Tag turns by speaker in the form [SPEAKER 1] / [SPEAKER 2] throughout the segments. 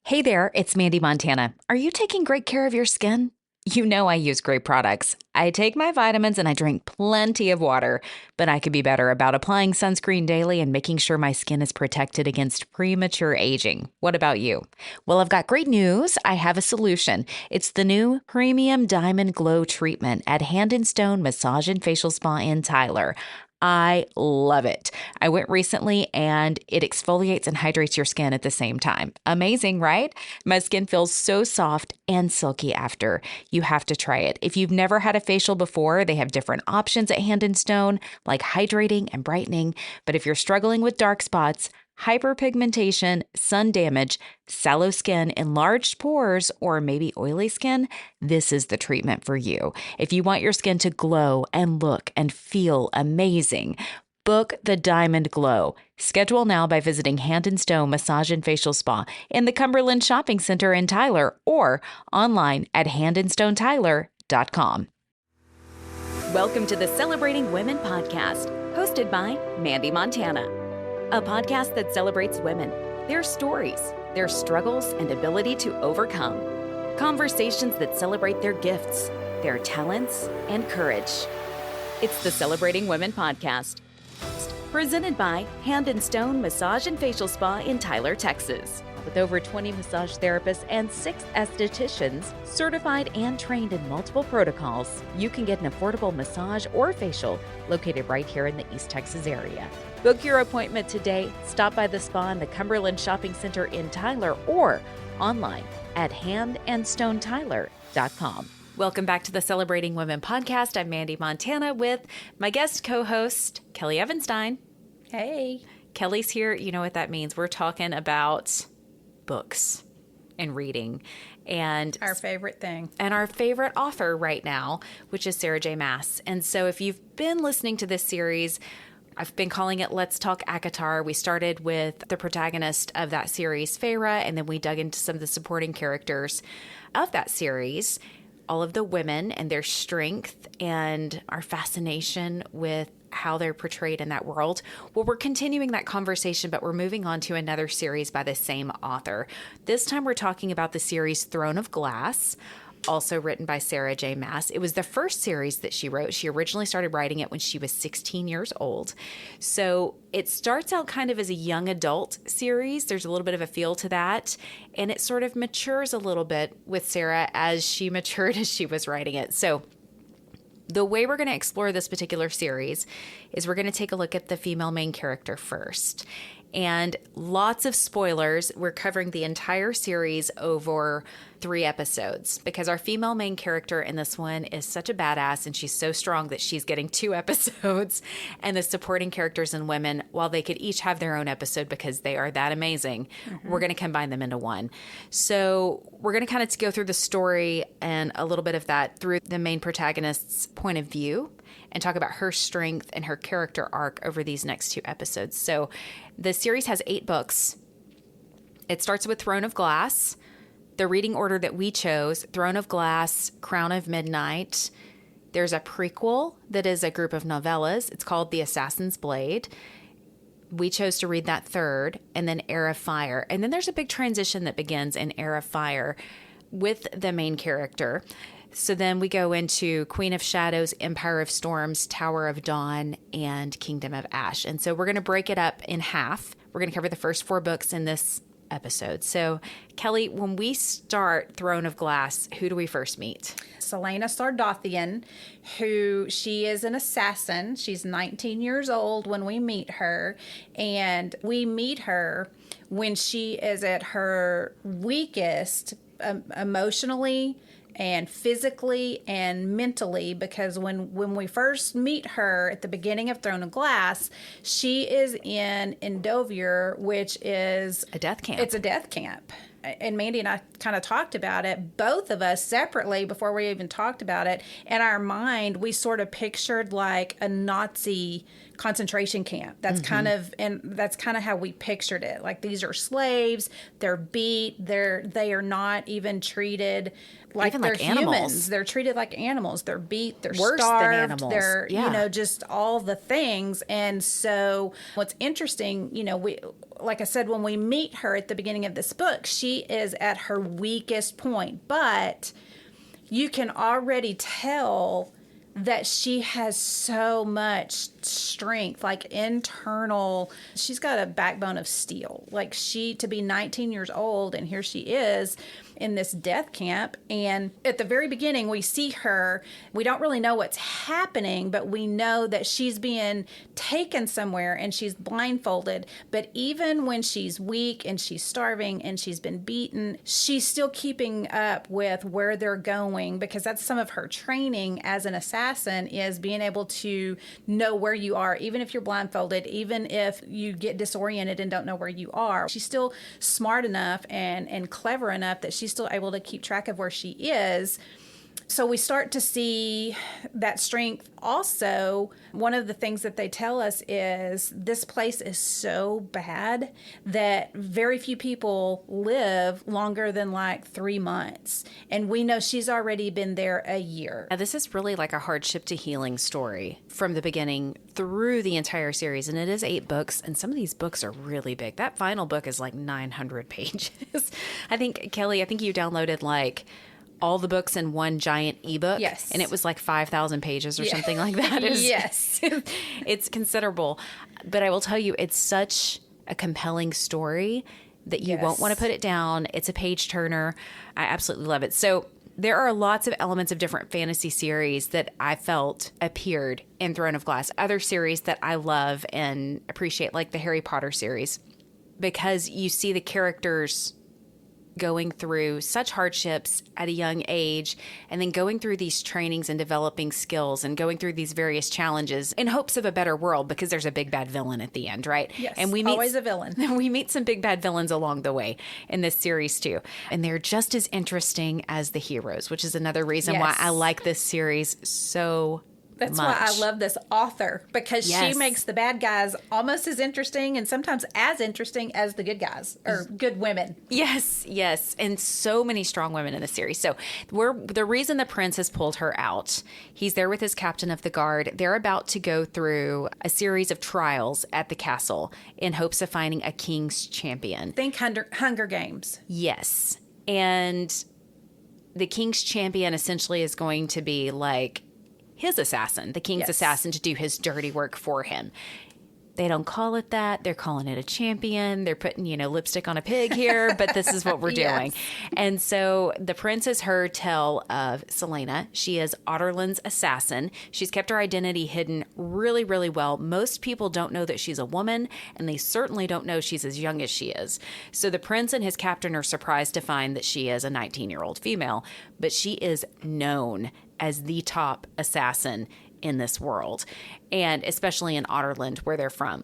[SPEAKER 1] Hey there, it's Mandee Montana. Are you taking great care of your skin? You know I use great products. I take my vitamins and I drink plenty of water, but I could be better about applying sunscreen daily and making sure my skin is protected against premature aging. What about you? Well, I've got great news. I have a solution. It's the new Premium Diamond Glow Treatment at Hand and Stone Massage and Facial Spa in Tyler. I love it. I went recently and it exfoliates and hydrates your skin at the same time. Amazing, right? My skin feels so soft and silky after. You have to try it. If you've never had a facial before, they have different options at Hand and Stone, like hydrating and brightening. But if you're struggling with dark spots, hyperpigmentation, sun damage, sallow skin, enlarged pores, or maybe oily skin, this is the treatment for you. If you want your skin to glow and look and feel amazing, book the Diamond Glow. Schedule now by visiting Hand and Stone Massage and Facial Spa in the Cumberland Shopping Center in Tyler or online at handandstonetyler.com.
[SPEAKER 2] Welcome to the Celebrating Women podcast, hosted by Mandee Montana. A podcast that celebrates women, their stories, their struggles, and ability to overcome. Conversations that celebrate their gifts, their talents, and courage. It's the Celebrating Women podcast, presented by Hand and Stone Massage and Facial Spa in Tyler, Texas. With over 20 massage therapists and 6 estheticians, certified and trained in multiple protocols, you can get an affordable massage or facial located right here in the East Texas area. Book your appointment today. Stop by the spa in the Cumberland Shopping Center in Tyler or online at handandstonetyler.com. Welcome back to the Celebrating Women podcast. I'm Mandee Montana with my guest co-host, Kellie Evanstein.
[SPEAKER 3] Hey.
[SPEAKER 2] Kellie's here. You know what that means. We're talking about books and reading and
[SPEAKER 3] our favorite thing.
[SPEAKER 2] And our favorite author right now, which is Sarah J. Maas. And so if you've been listening to this series, I've been calling it Let's Talk ACOTAR. We started with the protagonist of that series, Heir, and then we dug into some of the supporting characters of that series, all of the women and their strength and our fascination with how they're portrayed in that world. Well, we're continuing that conversation, but we're moving on to another series by the same author. This time we're talking about the series Throne of Glass, also written by Sarah J. Maas. It was the first series that she wrote. She originally started writing it when she was 16 years old. So it starts out kind of as a young adult series. There's a little bit of a feel to that. And it sort of matures a little bit with Sarah as she matured as she was writing it. So the way we're going to explore this particular series is we're going to take a look at the female main character first. And lots of spoilers. We're covering the entire series over 3 episodes because our female main character in this one is such a badass and she's so strong that she's getting 2 episodes. And the supporting characters and women, while they could each have their own episode because they are that amazing, we're going to combine them into one. So we're going to kind of go through the story and a little bit of that through the main protagonist's point of view and talk about her strength and her character arc over these next 2 episodes. So the series has 8 books. It starts with Throne of Glass. The reading order that we chose, Throne of Glass, Crown of Midnight. There's a prequel that is a group of novellas. It's called The Assassin's Blade. We chose to read that third, and then Heir of Fire. And then there's a big transition that begins in Heir of Fire with the main character. So then we go into Queen of Shadows, Empire of Storms, Tower of Dawn, and Kingdom of Ash. And so we're going to break it up in half. We're going to cover the first 4 books in this episode. So, Kellie, when we start Throne of Glass, who do we first meet?
[SPEAKER 3] Celaena Sardothian, who she is an assassin. She's 19 years old when we meet her. And we meet her when she is at her weakest emotionally and physically and mentally, because when we first meet her at the beginning of Throne of Glass, she is in Endovier, which is
[SPEAKER 2] a death camp.
[SPEAKER 3] It's a death camp. And Mandee and I kind of talked about it, both of us separately before we even talked about it. In our mind, we sort of pictured like a Nazi concentration camp. That's kind of how we pictured it. Like, these are slaves, they're beat, they are not even treated like
[SPEAKER 2] even
[SPEAKER 3] they're
[SPEAKER 2] like
[SPEAKER 3] humans.
[SPEAKER 2] Animals.
[SPEAKER 3] They're treated like animals. They're beat, they're
[SPEAKER 2] Worse
[SPEAKER 3] starved,
[SPEAKER 2] than animals.
[SPEAKER 3] they're
[SPEAKER 2] Yeah.
[SPEAKER 3] just all the things. And so what's interesting, like I said, when we meet her at the beginning of this book, she is at her weakest point, but you can already tell that she has so much strength, like internal. She's got a backbone of steel. Like, to be 19 years old, and here she is in this death camp. And at the very beginning, we see her. We don't really know what's happening, but we know that she's being taken somewhere and she's blindfolded. But even when she's weak and she's starving and she's been beaten, she's still keeping up with where they're going, because that's some of her training as an assassin, is being able to know where you are, even if you're blindfolded, even if you get disoriented and don't know where you are. She's still smart enough and clever enough that she's still able to keep track of where she is. So we start to see that strength. Also, one of the things that they tell us is this place is so bad that very few people live longer than like 3 months. And we know she's already been there a year.
[SPEAKER 2] Now, this is really like a hardship to healing story from the beginning through the entire series. And it is 8 books. And some of these books are really big. That final book is like 900 pages. I think, Kelly, you downloaded like all the books in one giant ebook.
[SPEAKER 3] Yes.
[SPEAKER 2] And it was like 5,000 pages or something like that.
[SPEAKER 3] Yes.
[SPEAKER 2] It's considerable. But I will tell you, it's such a compelling story that you won't want to put it down. It's a page turner. I absolutely love it. So there are lots of elements of different fantasy series that I felt appeared in Throne of Glass. Other series that I love and appreciate, like the Harry Potter series, because you see the characters going through such hardships at a young age, and then going through these trainings and developing skills and going through these various challenges in hopes of a better world, because there's a big bad villain at the end, right?
[SPEAKER 3] Yes,
[SPEAKER 2] and we meet,
[SPEAKER 3] always a villain.
[SPEAKER 2] We meet some big bad villains along the way in this series too. And they're just as interesting as the heroes, which is another reason why I like this series so
[SPEAKER 3] That's
[SPEAKER 2] much.
[SPEAKER 3] why I love this author, because she makes the bad guys almost as interesting, and sometimes as interesting as the good guys or good women.
[SPEAKER 2] Yes, yes. And so many strong women in the series. So the reason the prince has pulled her out, he's there with his captain of the guard. They're about to go through a series of trials at the castle in hopes of finding a king's champion.
[SPEAKER 3] Think Hunger Games.
[SPEAKER 2] Yes. And the king's champion essentially is going to be like his assassin, the king's assassin, to do his dirty work for him. They don't call it that. They're calling it a champion. They're putting, lipstick on a pig here, but this is what we're doing. And so the prince has heard tell of Celaena. She is Otterland's assassin. She's kept her identity hidden really, really well. Most people don't know that she's a woman, and they certainly don't know she's as young as she is. So the prince and his captain are surprised to find that she is a 19-year-old female, but she is known as the top assassin in this world, and especially in Otterland, where they're from,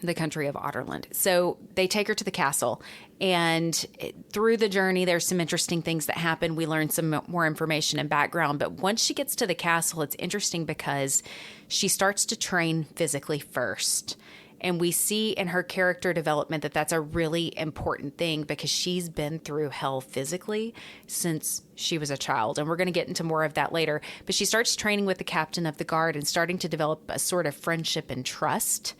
[SPEAKER 2] the country of Otterland. So they take her to the castle, and through the journey, there's some interesting things that happen. We learn some more information and background, but once she gets to the castle, it's interesting because she starts to train physically first. And we see in her character development that that's a really important thing, because she's been through hell physically since she was a child. And we're going to get into more of that later. But she starts training with the captain of the guard and starting to develop a sort of friendship and trust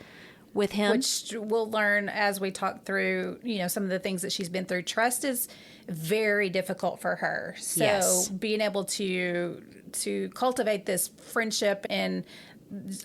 [SPEAKER 2] with him.
[SPEAKER 3] Which we'll learn as we talk through, some of the things that she's been through. Trust is very difficult for her. So being able to cultivate this friendship and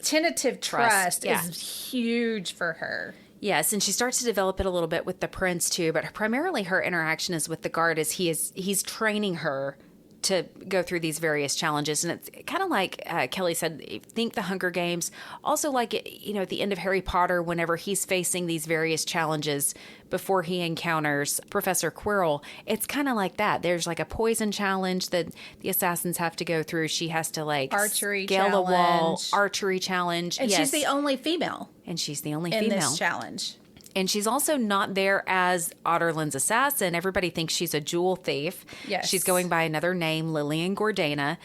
[SPEAKER 3] tentative trust is huge for her.
[SPEAKER 2] Yes, and she starts to develop it a little bit with the prince too, but primarily her interaction is with the guard, as he's training her to go through these various challenges. And it's kind of like Kelly said, think the Hunger Games. Also like, at the end of Harry Potter, whenever he's facing these various challenges before he encounters Professor Quirrell, it's kind of like that. There's like a poison challenge that the assassins have to go through. She has to
[SPEAKER 3] archery
[SPEAKER 2] scale a wall,
[SPEAKER 3] challenge.
[SPEAKER 2] archery challenge.
[SPEAKER 3] And she's the only female.
[SPEAKER 2] And she's the only
[SPEAKER 3] in
[SPEAKER 2] female
[SPEAKER 3] this challenge.
[SPEAKER 2] And she's also not there as Otterland's assassin. Everybody thinks she's a jewel thief.
[SPEAKER 3] Yes.
[SPEAKER 2] She's going by another name, Lillian Gordana.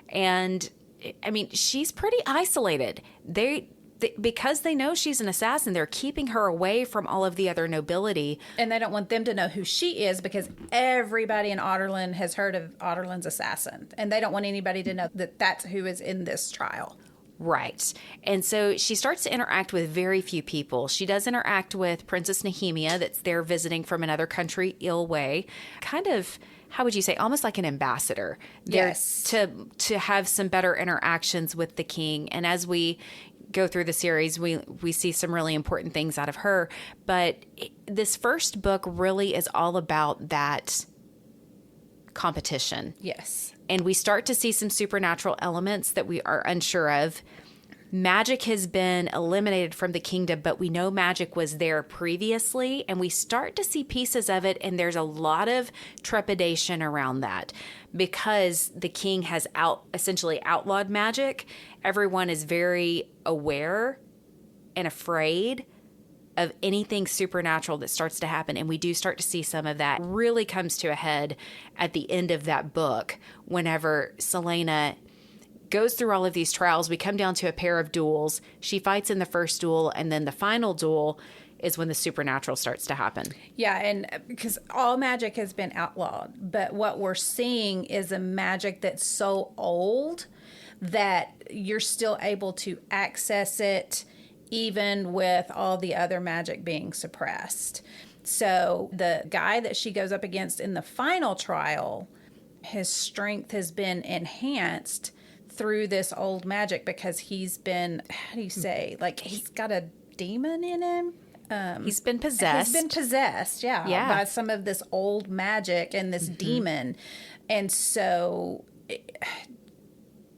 [SPEAKER 2] And, she's pretty isolated. Because they know she's an assassin, they're keeping her away from all of the other nobility.
[SPEAKER 3] And they don't want them to know who she is, because everybody in Otterland has heard of Otterland's assassin. And they don't want anybody to know that that's who is in this trial.
[SPEAKER 2] Right. And so she starts to interact with very few people. She does interact with Princess Nehemia that's there visiting from another country, Ilway. Kind of, how would you say, almost like an ambassador.
[SPEAKER 3] Yes.
[SPEAKER 2] To have some better interactions with the king. And as we go through the series, we see some really important things out of her. But this first book really is all about that competition.
[SPEAKER 3] Yes.
[SPEAKER 2] And we start to see some supernatural elements that we are unsure of. Magic has been eliminated from the kingdom, but we know magic was there previously, and we start to see pieces of it, and there's a lot of trepidation around that because the king has essentially outlawed magic. Everyone is very aware and afraid of anything supernatural that starts to happen. And we do start to see some of that really comes to a head at the end of that book. Whenever Celaena goes through all of these trials, we come down to a pair of duels. She fights in the first duel, and then the final duel is when the supernatural starts to happen.
[SPEAKER 3] Yeah, and because all magic has been outlawed, but what we're seeing is a magic that's so old that you're still able to access it even with all the other magic being suppressed. So the guy that she goes up against in the final trial, his strength has been enhanced through this old magic because he's been, how do you say, like he's got a demon in him.
[SPEAKER 2] He's been possessed.
[SPEAKER 3] He's been possessed, by some of this old magic and this demon. And so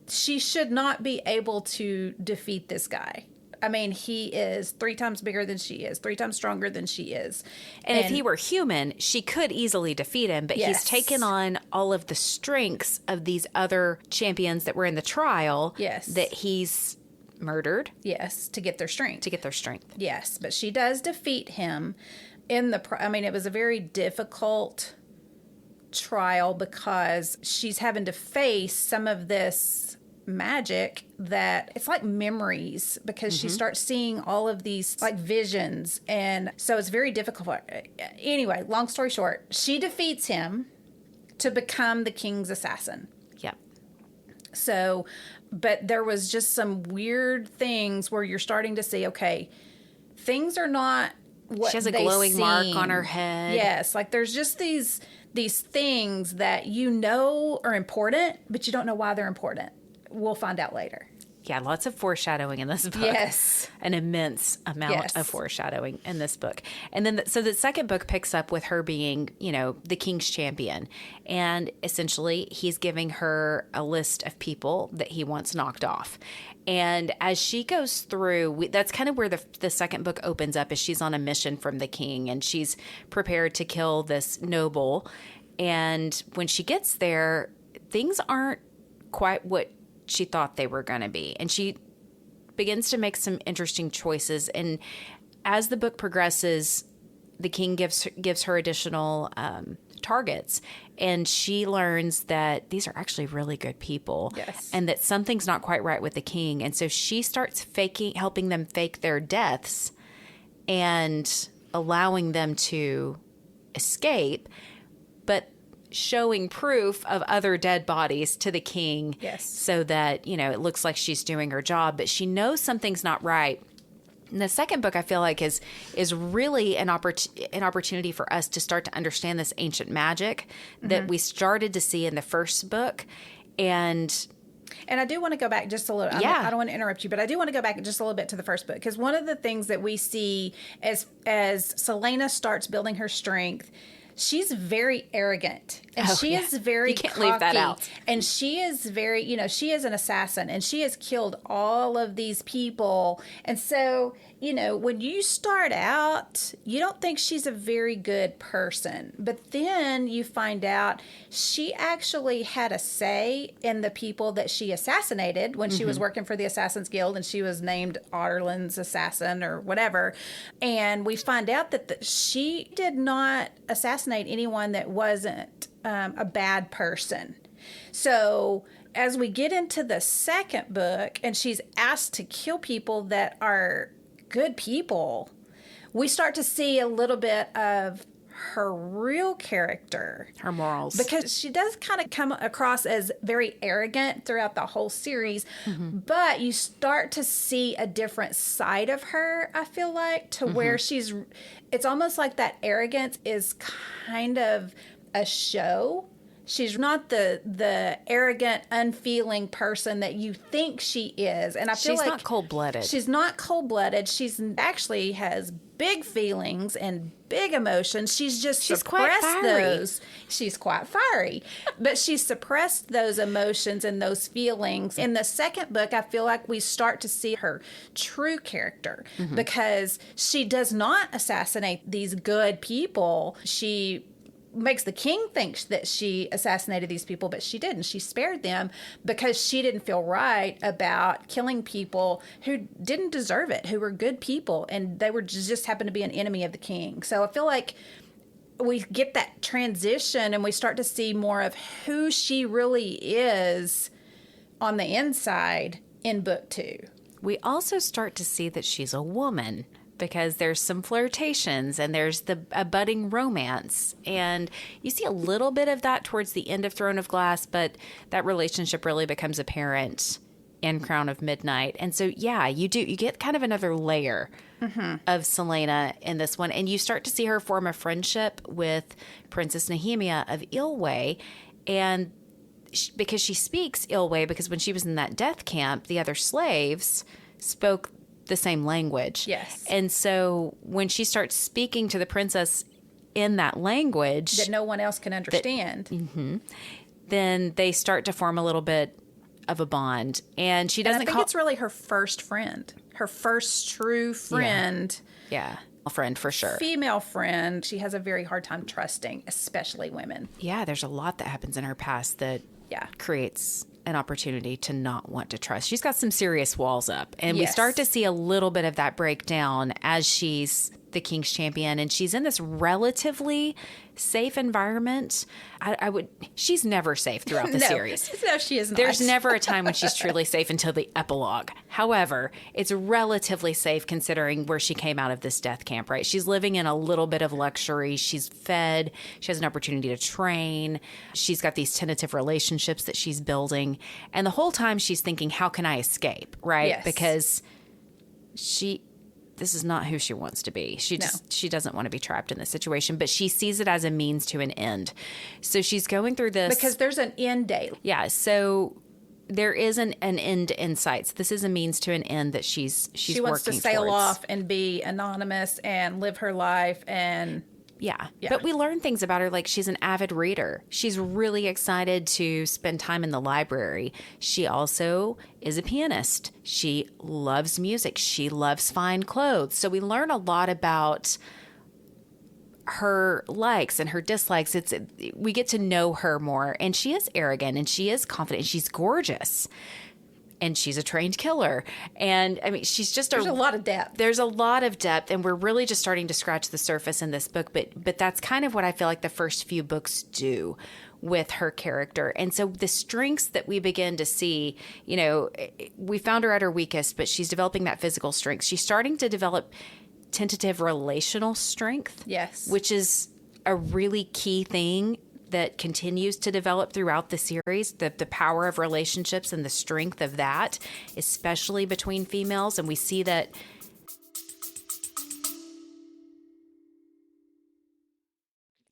[SPEAKER 3] she should not be able to defeat this guy. I mean, he is 3 times bigger than she is, 3 times stronger than she is.
[SPEAKER 2] And if he were human, she could easily defeat him, but he's taken on all of the strengths of these other champions that were in the trial that he's murdered.
[SPEAKER 3] Yes, to get their strength. Yes, but she does defeat him in the, I mean, it was a very difficult trial because she's having to face some of this magic that it's like memories because she starts seeing all of these like visions, and so it's very difficult. Anyway, long story short, she defeats him to become the king's assassin.
[SPEAKER 2] Yep.
[SPEAKER 3] So, but there was just some weird things where you're starting to see, okay, things are not what
[SPEAKER 2] she has a
[SPEAKER 3] they
[SPEAKER 2] glowing
[SPEAKER 3] seem.
[SPEAKER 2] mark on her head.
[SPEAKER 3] Yes, like there's just these things that you know are important, but you don't know why they're important. We'll find out later.
[SPEAKER 2] Yeah, lots of foreshadowing in this book.
[SPEAKER 3] Yes.
[SPEAKER 2] An immense amount of foreshadowing in this book. And then, so the second book picks up with her being, the king's champion. And essentially, he's giving her a list of people that he wants knocked off. And as she goes through, that's kind of where the second book opens up, is she's on a mission from the king, and she's prepared to kill this noble. And when she gets there, things aren't quite what she thought they were going to be. And she begins to make some interesting choices. And as the book progresses, the king gives her additional targets. And she learns that these are actually really good people.
[SPEAKER 3] Yes.
[SPEAKER 2] And that something's not quite right with the king. And so she starts helping them fake their deaths and allowing them to escape, but showing proof of other dead bodies to the king.
[SPEAKER 3] Yes.
[SPEAKER 2] So that, it looks like she's doing her job, but she knows something's not right. And the second book, I feel like, is really an opportunity for us to start to understand this ancient magic that we started to see in the first book. And
[SPEAKER 3] I do want to go back just a little. I don't want to interrupt you, but I do want to go back just a little bit to the first book, because one of the things that we see as Celaena starts building her strength, she's very arrogant, and she is very
[SPEAKER 2] cocky.
[SPEAKER 3] Leave
[SPEAKER 2] that out.
[SPEAKER 3] And she is very, she is an assassin, and she has killed all of these people. And so, when you start out, you don't think she's a very good person, but then you find out she actually had a say in the people that she assassinated when she was working for the Assassin's Guild, and she was named Otterland's assassin or whatever. And we find out that she did not assassinate anyone that wasn't a bad person. So as we get into the second book, and she's asked to kill people that are good people, we start to see a little bit of her real character,
[SPEAKER 2] her morals.
[SPEAKER 3] because she does kind of come across as very arrogant throughout the whole series, but you start to see a different side of her, I feel like, to where it's almost like that arrogance is kind of a show. She's not the arrogant, unfeeling person that you think she is. And I feel
[SPEAKER 2] she's
[SPEAKER 3] like
[SPEAKER 2] not cold-blooded.
[SPEAKER 3] She's not cold-blooded. She's actually has big feelings and big emotions. She's suppressed
[SPEAKER 2] quite fiery.
[SPEAKER 3] those. She's quite fiery. But she's suppressed those emotions and those feelings. In the second book, I feel like we start to see her true character, because she does not assassinate these good people. She makes the king think that she assassinated these people, but she didn't. She spared them because she didn't feel right about killing people who didn't deserve it, who were good people, and they were just happened to be an enemy of the king. So I feel like we get that transition and we start to see more of who she really is on the inside in book 2.
[SPEAKER 2] We also start to see that she's a woman, because there's some flirtations and there's a budding romance. And you see a little bit of that towards the end of Throne of Glass, but that relationship really becomes apparent in Crown of Midnight. And so, yeah, you get kind of another layer of Celaena in this one. And you start to see her form a friendship with Princess Nehemia of Ilway. And because she speaks Ilway, because when she was in that death camp, the other slaves spoke the same language.
[SPEAKER 3] Yes.
[SPEAKER 2] And so when she starts speaking to the princess in that language
[SPEAKER 3] that no one else can understand,
[SPEAKER 2] then they start to form a little bit of a bond. And she doesn't
[SPEAKER 3] I think it's really her first friend, her first true friend.
[SPEAKER 2] Yeah. A friend for sure.
[SPEAKER 3] Female friend. She has a very hard time trusting, especially women.
[SPEAKER 2] Yeah, there's a lot that happens in her past that creates an opportunity to not want to trust. She's got some serious walls up, and we start to see a little bit of that breakdown as she's the king's champion, and she's in this relatively safe environment. She's never safe throughout the series.
[SPEAKER 3] No, she is not.
[SPEAKER 2] There's never a time when she's truly safe until the epilogue. However, it's relatively safe considering where she came out of this death camp, right? She's living in a little bit of luxury. She's fed. She has an opportunity to train. She's got these tentative relationships that she's building. And the whole time she's thinking, how can I escape, right?
[SPEAKER 3] Yes.
[SPEAKER 2] Because this is not who she wants to be. She doesn't want to be trapped in this situation, but she sees it as a means to an end. So she's going through this
[SPEAKER 3] because there's an end date.
[SPEAKER 2] Yeah. So there is an end in sight. So this is a means to an end that she's
[SPEAKER 3] she wants to sail off and be anonymous and live her life and.
[SPEAKER 2] Yeah. But we learn things about her, like she's an avid reader. She's really excited to spend time in the library. She also is a pianist. She loves music. She loves fine clothes. So we learn a lot about her likes and her dislikes. We get to know her more. And she is arrogant and she is confident. And she's gorgeous. And she's a trained killer. And I mean, she's just
[SPEAKER 3] There's a lot of depth.
[SPEAKER 2] There's a lot of depth. And we're really just starting to scratch the surface in this book. But that's kind of what I feel like the first few books do with her character. And so the strengths that we begin to see, we found her at her weakest, but she's developing that physical strength. She's starting to develop tentative relational strength.
[SPEAKER 3] Yes.
[SPEAKER 2] Which is a really key thing that continues to develop throughout the series, the power of relationships and the strength of that, especially between females. And we see that.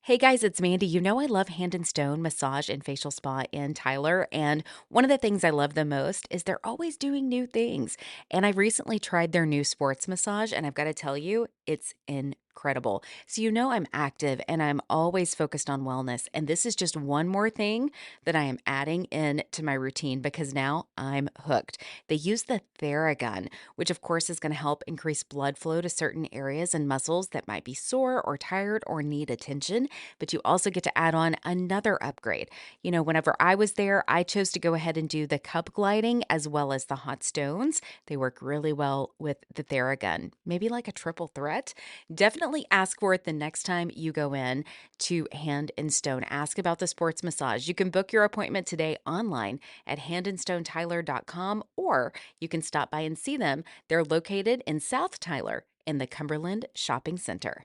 [SPEAKER 1] Hey guys, it's Mandee. You know I love Hand and Stone Massage and Facial Spa in Tyler, and one of the things I love the most is they're always doing new things. And I recently tried their new sports massage, and I've got to tell you, it's incredible. So I'm active and I'm always focused on wellness, and this is just one more thing that I am adding in to my routine because now I'm hooked. They use the Theragun, which of course is going to help increase blood flow to certain areas and muscles that might be sore or tired or need attention, but you also get to add on another upgrade. Whenever I was there, I chose to go ahead and do the cup gliding as well as the hot stones. They work really well with the Theragun, maybe like a triple threat. Definitely ask for it the next time you go in to Hand and Stone. Ask about the sports massage. You can book your appointment today online at handandstonetyler.com, or you can stop by and see them. They're located in South Tyler in the Cumberland Shopping Center.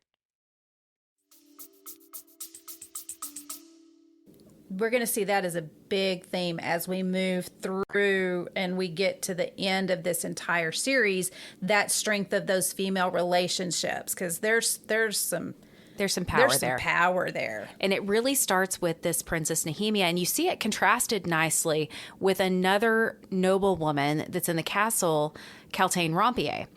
[SPEAKER 3] we're going to see that as a big theme as we move through and we get to the end of this entire series, that strength of those female relationships, because there's some power there.
[SPEAKER 2] And it really starts with this Princess Nehemia, and you see it contrasted nicely with another noble woman that's in the castle, Celaena Rompier.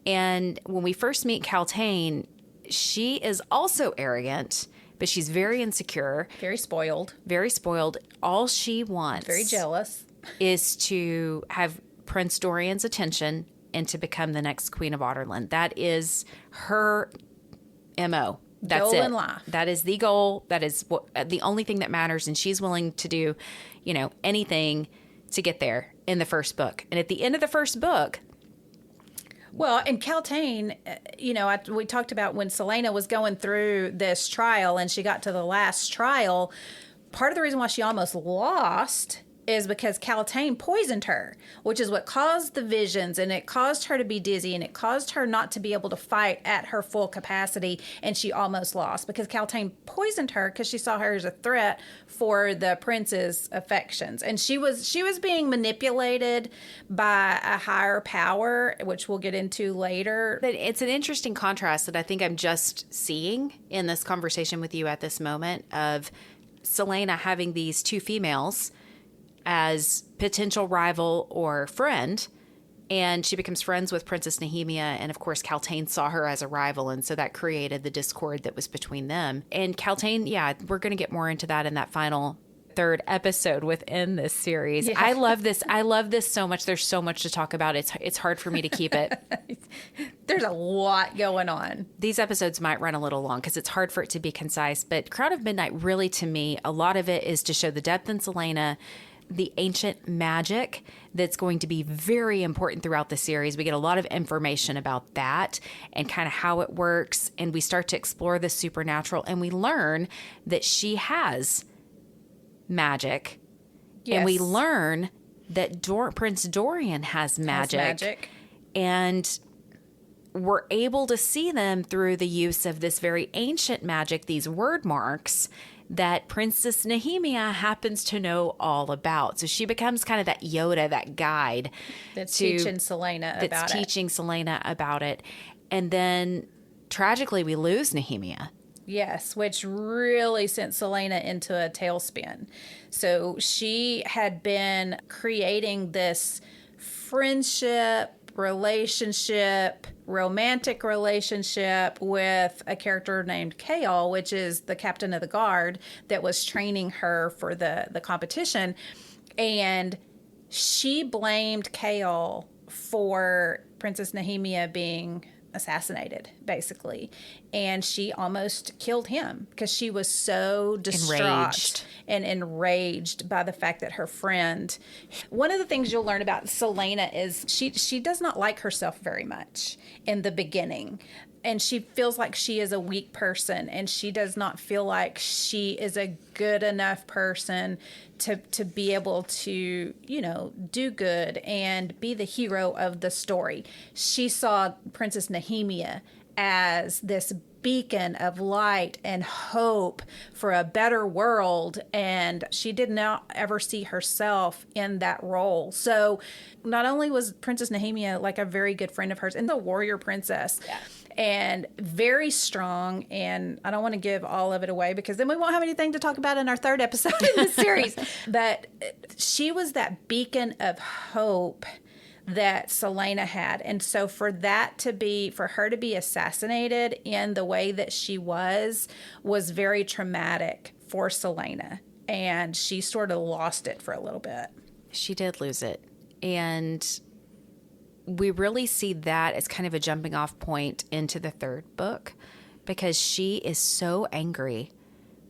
[SPEAKER 2] And when we first meet Celaena, she is also arrogant, but she's very insecure.
[SPEAKER 3] Very spoiled.
[SPEAKER 2] Very spoiled. All she wants...
[SPEAKER 3] Very jealous.
[SPEAKER 2] ...is to have Prince Dorian's attention and to become the next Queen of Otterland. That is her MO. That's
[SPEAKER 3] goal
[SPEAKER 2] it.
[SPEAKER 3] in life.
[SPEAKER 2] That is the goal. That is the only thing that matters. And she's willing to do, anything to get there in the first book. And at the end of the first book...
[SPEAKER 3] Well, and Celaena, we talked about when Celaena was going through this trial and she got to the last trial, part of the reason why she almost lost is because Celaena poisoned her, which is what caused the visions, and it caused her to be dizzy, and it caused her not to be able to fight at her full capacity, and she almost lost because Celaena poisoned her because she saw her as a threat for the prince's affections, and she was being manipulated by a higher power, which we'll get into later.
[SPEAKER 2] But it's an interesting contrast that I think I'm just seeing in this conversation with you at this moment of Celaena having these two females as potential rival or friend, and she becomes friends with Princess Nehemia, and of course Celaena saw her as a rival, and so that created the discord that was between them. And Celaena, we're going to get more into that in that final third episode within this series. Yeah. I love this so much. There's so much to talk about. It's hard for me to keep it.
[SPEAKER 3] There's a lot going on.
[SPEAKER 2] These episodes might run a little long because it's hard for it to be concise, but Crown of Midnight, really, to me, a lot of it is to show the depth in Celaena, the ancient magic that's going to be very important throughout the series. We get a lot of information about that and kind of how it works, and we start to explore the supernatural, and we learn that she has magic. Yes. And we learn that Prince Dorian has magic. And we're able to see them through the use of this very ancient magic, these word marks, that Princess Nehemia happens to know all about. So she becomes kind of that Yoda, that guide.
[SPEAKER 3] That's teaching Celaena
[SPEAKER 2] about it. And then, tragically, we lose Nehemia.
[SPEAKER 3] Yes, which really sent Celaena into a tailspin. So she had been creating this romantic relationship with a character named Chaol, which is the captain of the guard that was training her for the competition. And she blamed Chaol for Princess Nehemia being assassinated, basically. And she almost killed him because she was so distraught and enraged by the fact that her friend... One of the things you'll learn about Celaena is she does not like herself very much in the beginning. And she feels like she is a weak person, and she does not feel like she is a good enough person to be able to, do good and be the hero of the story. She saw Princess Nehemia as this beacon of light and hope for a better world, and she did not ever see herself in that role. So not only was Princess Nehemia like a very good friend of hers and the warrior princess, and very strong, and I don't want to give all of it away because then we won't have anything to talk about in our third episode in the series, but she was that beacon of hope that Celaena had. And so for her to be assassinated in the way that she was very traumatic for Celaena. And she sort of lost it for a little bit.
[SPEAKER 2] She did lose it. And we really see that as kind of a jumping off point into the third book, because she is so angry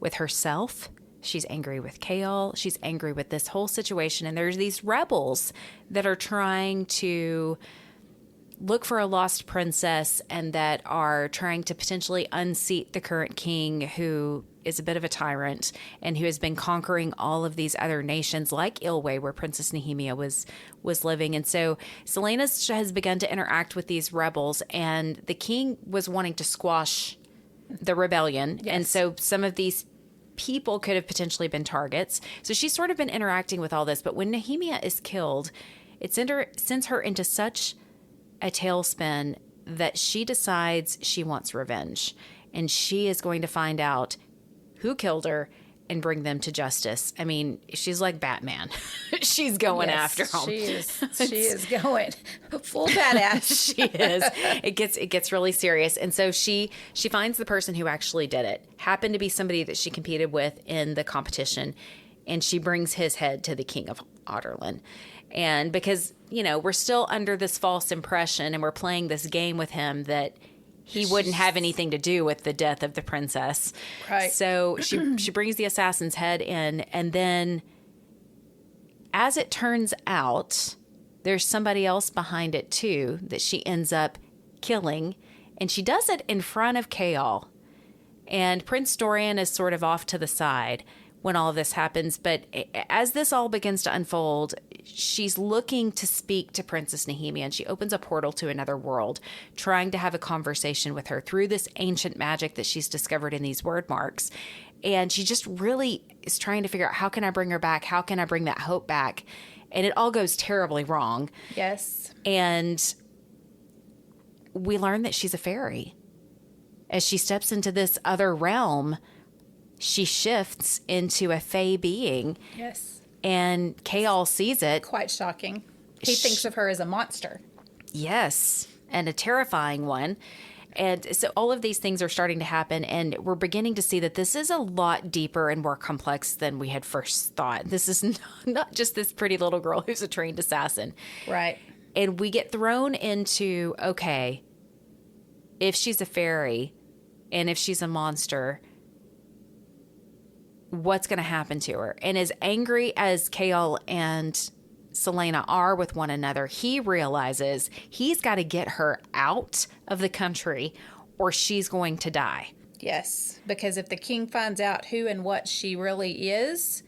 [SPEAKER 2] with herself. She's angry with Chaol. She's angry with this whole situation. And there's these rebels that are trying to look for a lost princess and that are trying to potentially unseat the current king, who is a bit of a tyrant and who has been conquering all of these other nations like Ilway, where Princess Nehemia was living. And so Celaena has begun to interact with these rebels, and the king was wanting to squash the rebellion. Yes. And so some of these people could have potentially been targets. So she's sort of been interacting with all this. But when Nehemia is killed, it sends her into such a tailspin that she decides she wants revenge. And she is going to find out who killed her and bring them to justice. I mean, she's like Batman. She's going after them.
[SPEAKER 3] She is going full badass.
[SPEAKER 2] She is. It gets really serious. And so she finds the person who actually did it. Happened to be somebody that she competed with in the competition, and she brings his head to the king of Otterland. And because, we're still under this false impression and we're playing this game with him that he wouldn't have anything to do with the death of the princess.
[SPEAKER 3] Right.
[SPEAKER 2] So she brings the assassin's head in, and then as it turns out, there's somebody else behind it too that she ends up killing, and she does it in front of Chaol. And Prince Dorian is sort of off to the side when all of this happens. But as this all begins to unfold, she's looking to speak to Princess Nehemia, and she opens a portal to another world, trying to have a conversation with her through this ancient magic that she's discovered in these word marks. And she just really is trying to figure out, how can I bring her back? How can I bring that hope back? And it all goes terribly wrong.
[SPEAKER 3] Yes.
[SPEAKER 2] And we learn that she's a fairy. As she steps into this other realm, she shifts into a fae being.
[SPEAKER 3] Yes.
[SPEAKER 2] And Chaol sees it.
[SPEAKER 3] Quite shocking. He thinks of her as a monster.
[SPEAKER 2] Yes, and a terrifying one. And so all of these things are starting to happen, and we're beginning to see that this is a lot deeper and more complex than we had first thought. This is not just this pretty little girl who's a trained assassin.
[SPEAKER 3] Right.
[SPEAKER 2] And we get thrown into, okay, if she's a fairy and if she's a monster, what's going to happen to her? And as angry as Chaol and Celaena are with one another, he realizes he's got to get her out of the country or she's going to die.
[SPEAKER 3] Yes, because if the king finds out who and what she really is,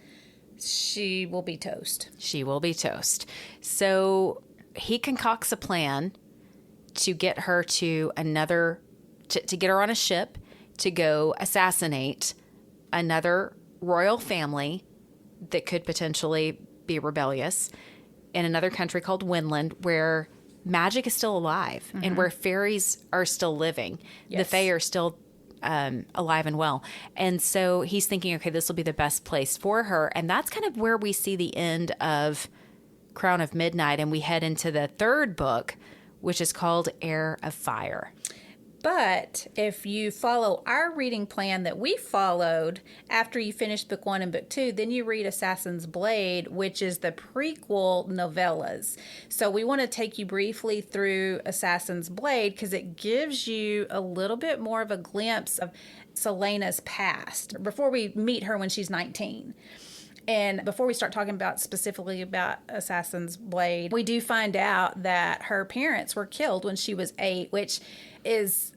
[SPEAKER 3] she will be toast.
[SPEAKER 2] She will be toast. So he concocts a plan to get her to another, to get her on a ship to go assassinate another royal family that could potentially be rebellious in another country called Winland, where magic is still alive and where fairies are still living.
[SPEAKER 3] Yes.
[SPEAKER 2] The fae are still alive and well. And so he's thinking, okay, this will be the best place for her. And that's kind of where we see the end of Crown of Midnight. And we head into the third book, which is called Heir of Fire.
[SPEAKER 3] But if you follow our reading plan that we followed after you finish book 1 and book 2, then you read Assassin's Blade, which is the prequel novellas. So we want to take you briefly through Assassin's Blade because it gives you a little bit more of a glimpse of Celaena's past before we meet her when she's 19. And before we start talking about specifically about Assassin's Blade, we do find out that her parents were killed when she was 8, which is...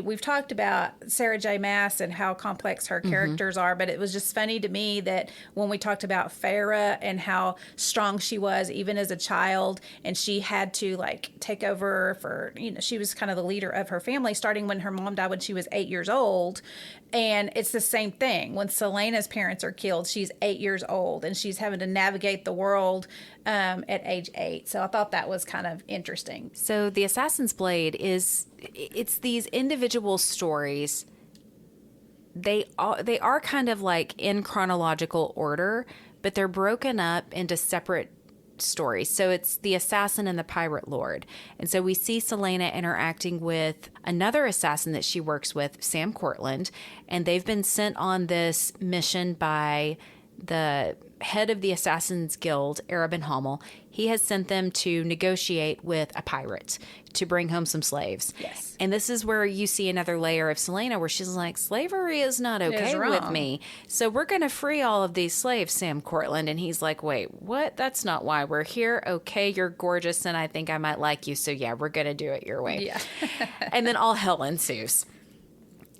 [SPEAKER 3] we've talked about Sarah J. Maas and how complex her characters are, but it was just funny to me that when we talked about Farah and how strong she was even as a child, and she had to take over for, she was kind of the leader of her family starting when her mom died when she was 8 years old. And it's the same thing. When Celaena's parents are killed, she's 8 years old and she's having to navigate the world at age 8. So I thought that was kind of interesting.
[SPEAKER 2] So the Assassin's Blade it's these individual stories. They are kind of like in chronological order, but they're broken up into separate stories. So it's the assassin and the pirate lord. And so we see Celaena interacting with another assassin that she works with, Sam Cortland, and they've been sent on this mission by the head of the Assassin's Guild, Arab and Hommel. He has sent them to negotiate with a pirate to bring home some slaves.
[SPEAKER 3] Yes.
[SPEAKER 2] And this is where you see another layer of Celaena where she's like, slavery is not okay with me. So we're going to free all of these slaves, Sam Cortland. And he's like, wait, what? That's not why we're here. Okay, you're gorgeous and I think I might like you. So yeah, we're going to do it your way.
[SPEAKER 3] Yeah.
[SPEAKER 2] And then all hell ensues.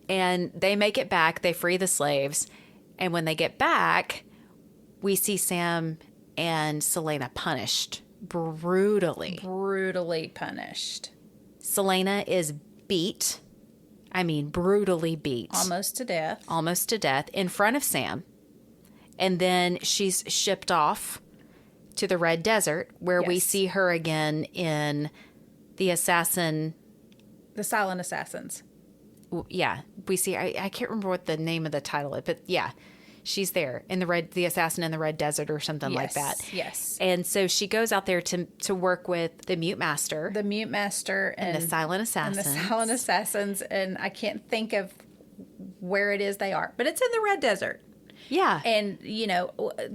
[SPEAKER 2] And they make it back. They free the slaves. And when they get back, we see Sam and Celaena punished brutally.
[SPEAKER 3] Brutally punished.
[SPEAKER 2] Celaena is beat I mean, brutally beat.
[SPEAKER 3] Almost to death.
[SPEAKER 2] Almost to death in front of Sam. And then she's shipped off to the Red Desert, where we see her again in the Silent Assassins. Yeah, we see. I can't remember what the name of the title is, but yeah, she's there in the Assassin in the Red Desert or something like that.
[SPEAKER 3] Yes.
[SPEAKER 2] And so she goes out there to work with the Mute Master,
[SPEAKER 3] and
[SPEAKER 2] the Silent Assassins,
[SPEAKER 3] and I can't think of where it is they are, but it's in the Red Desert.
[SPEAKER 2] Yeah.
[SPEAKER 3] And,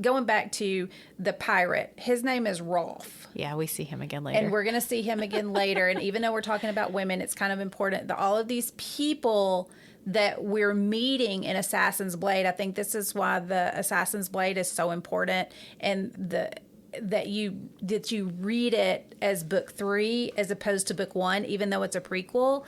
[SPEAKER 3] going back to the pirate, his name is Rolf.
[SPEAKER 2] Yeah, we see him again later.
[SPEAKER 3] And we're going to see him again later. And even though we're talking about women, it's kind of important that all of these people that we're meeting in Assassin's Blade, I think this is why the Assassin's Blade is so important. And that you read it as book 3 as opposed to book 1, even though it's a prequel.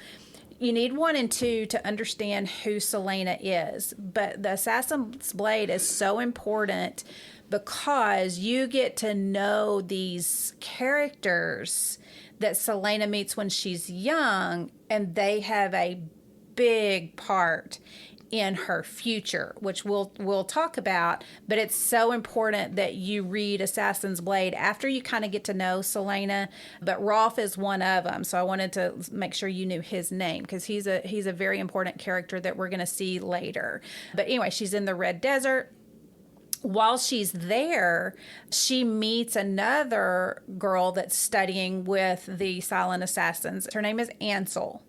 [SPEAKER 3] You need 1 and 2 to understand who Celaena is. But the Assassin's Blade is so important because you get to know these characters that Celaena meets when she's young, and they have a big part in her future, which we'll talk about. But it's so important that you read Assassin's Blade after you kind of get to know Celaena. But Rolf is one of them, so I wanted to make sure you knew his name because he's a very important character that we're going to see later. But anyway, she's in the Red Desert. While she's there, she meets another girl that's studying with the Silent Assassins. Her name is Ansel.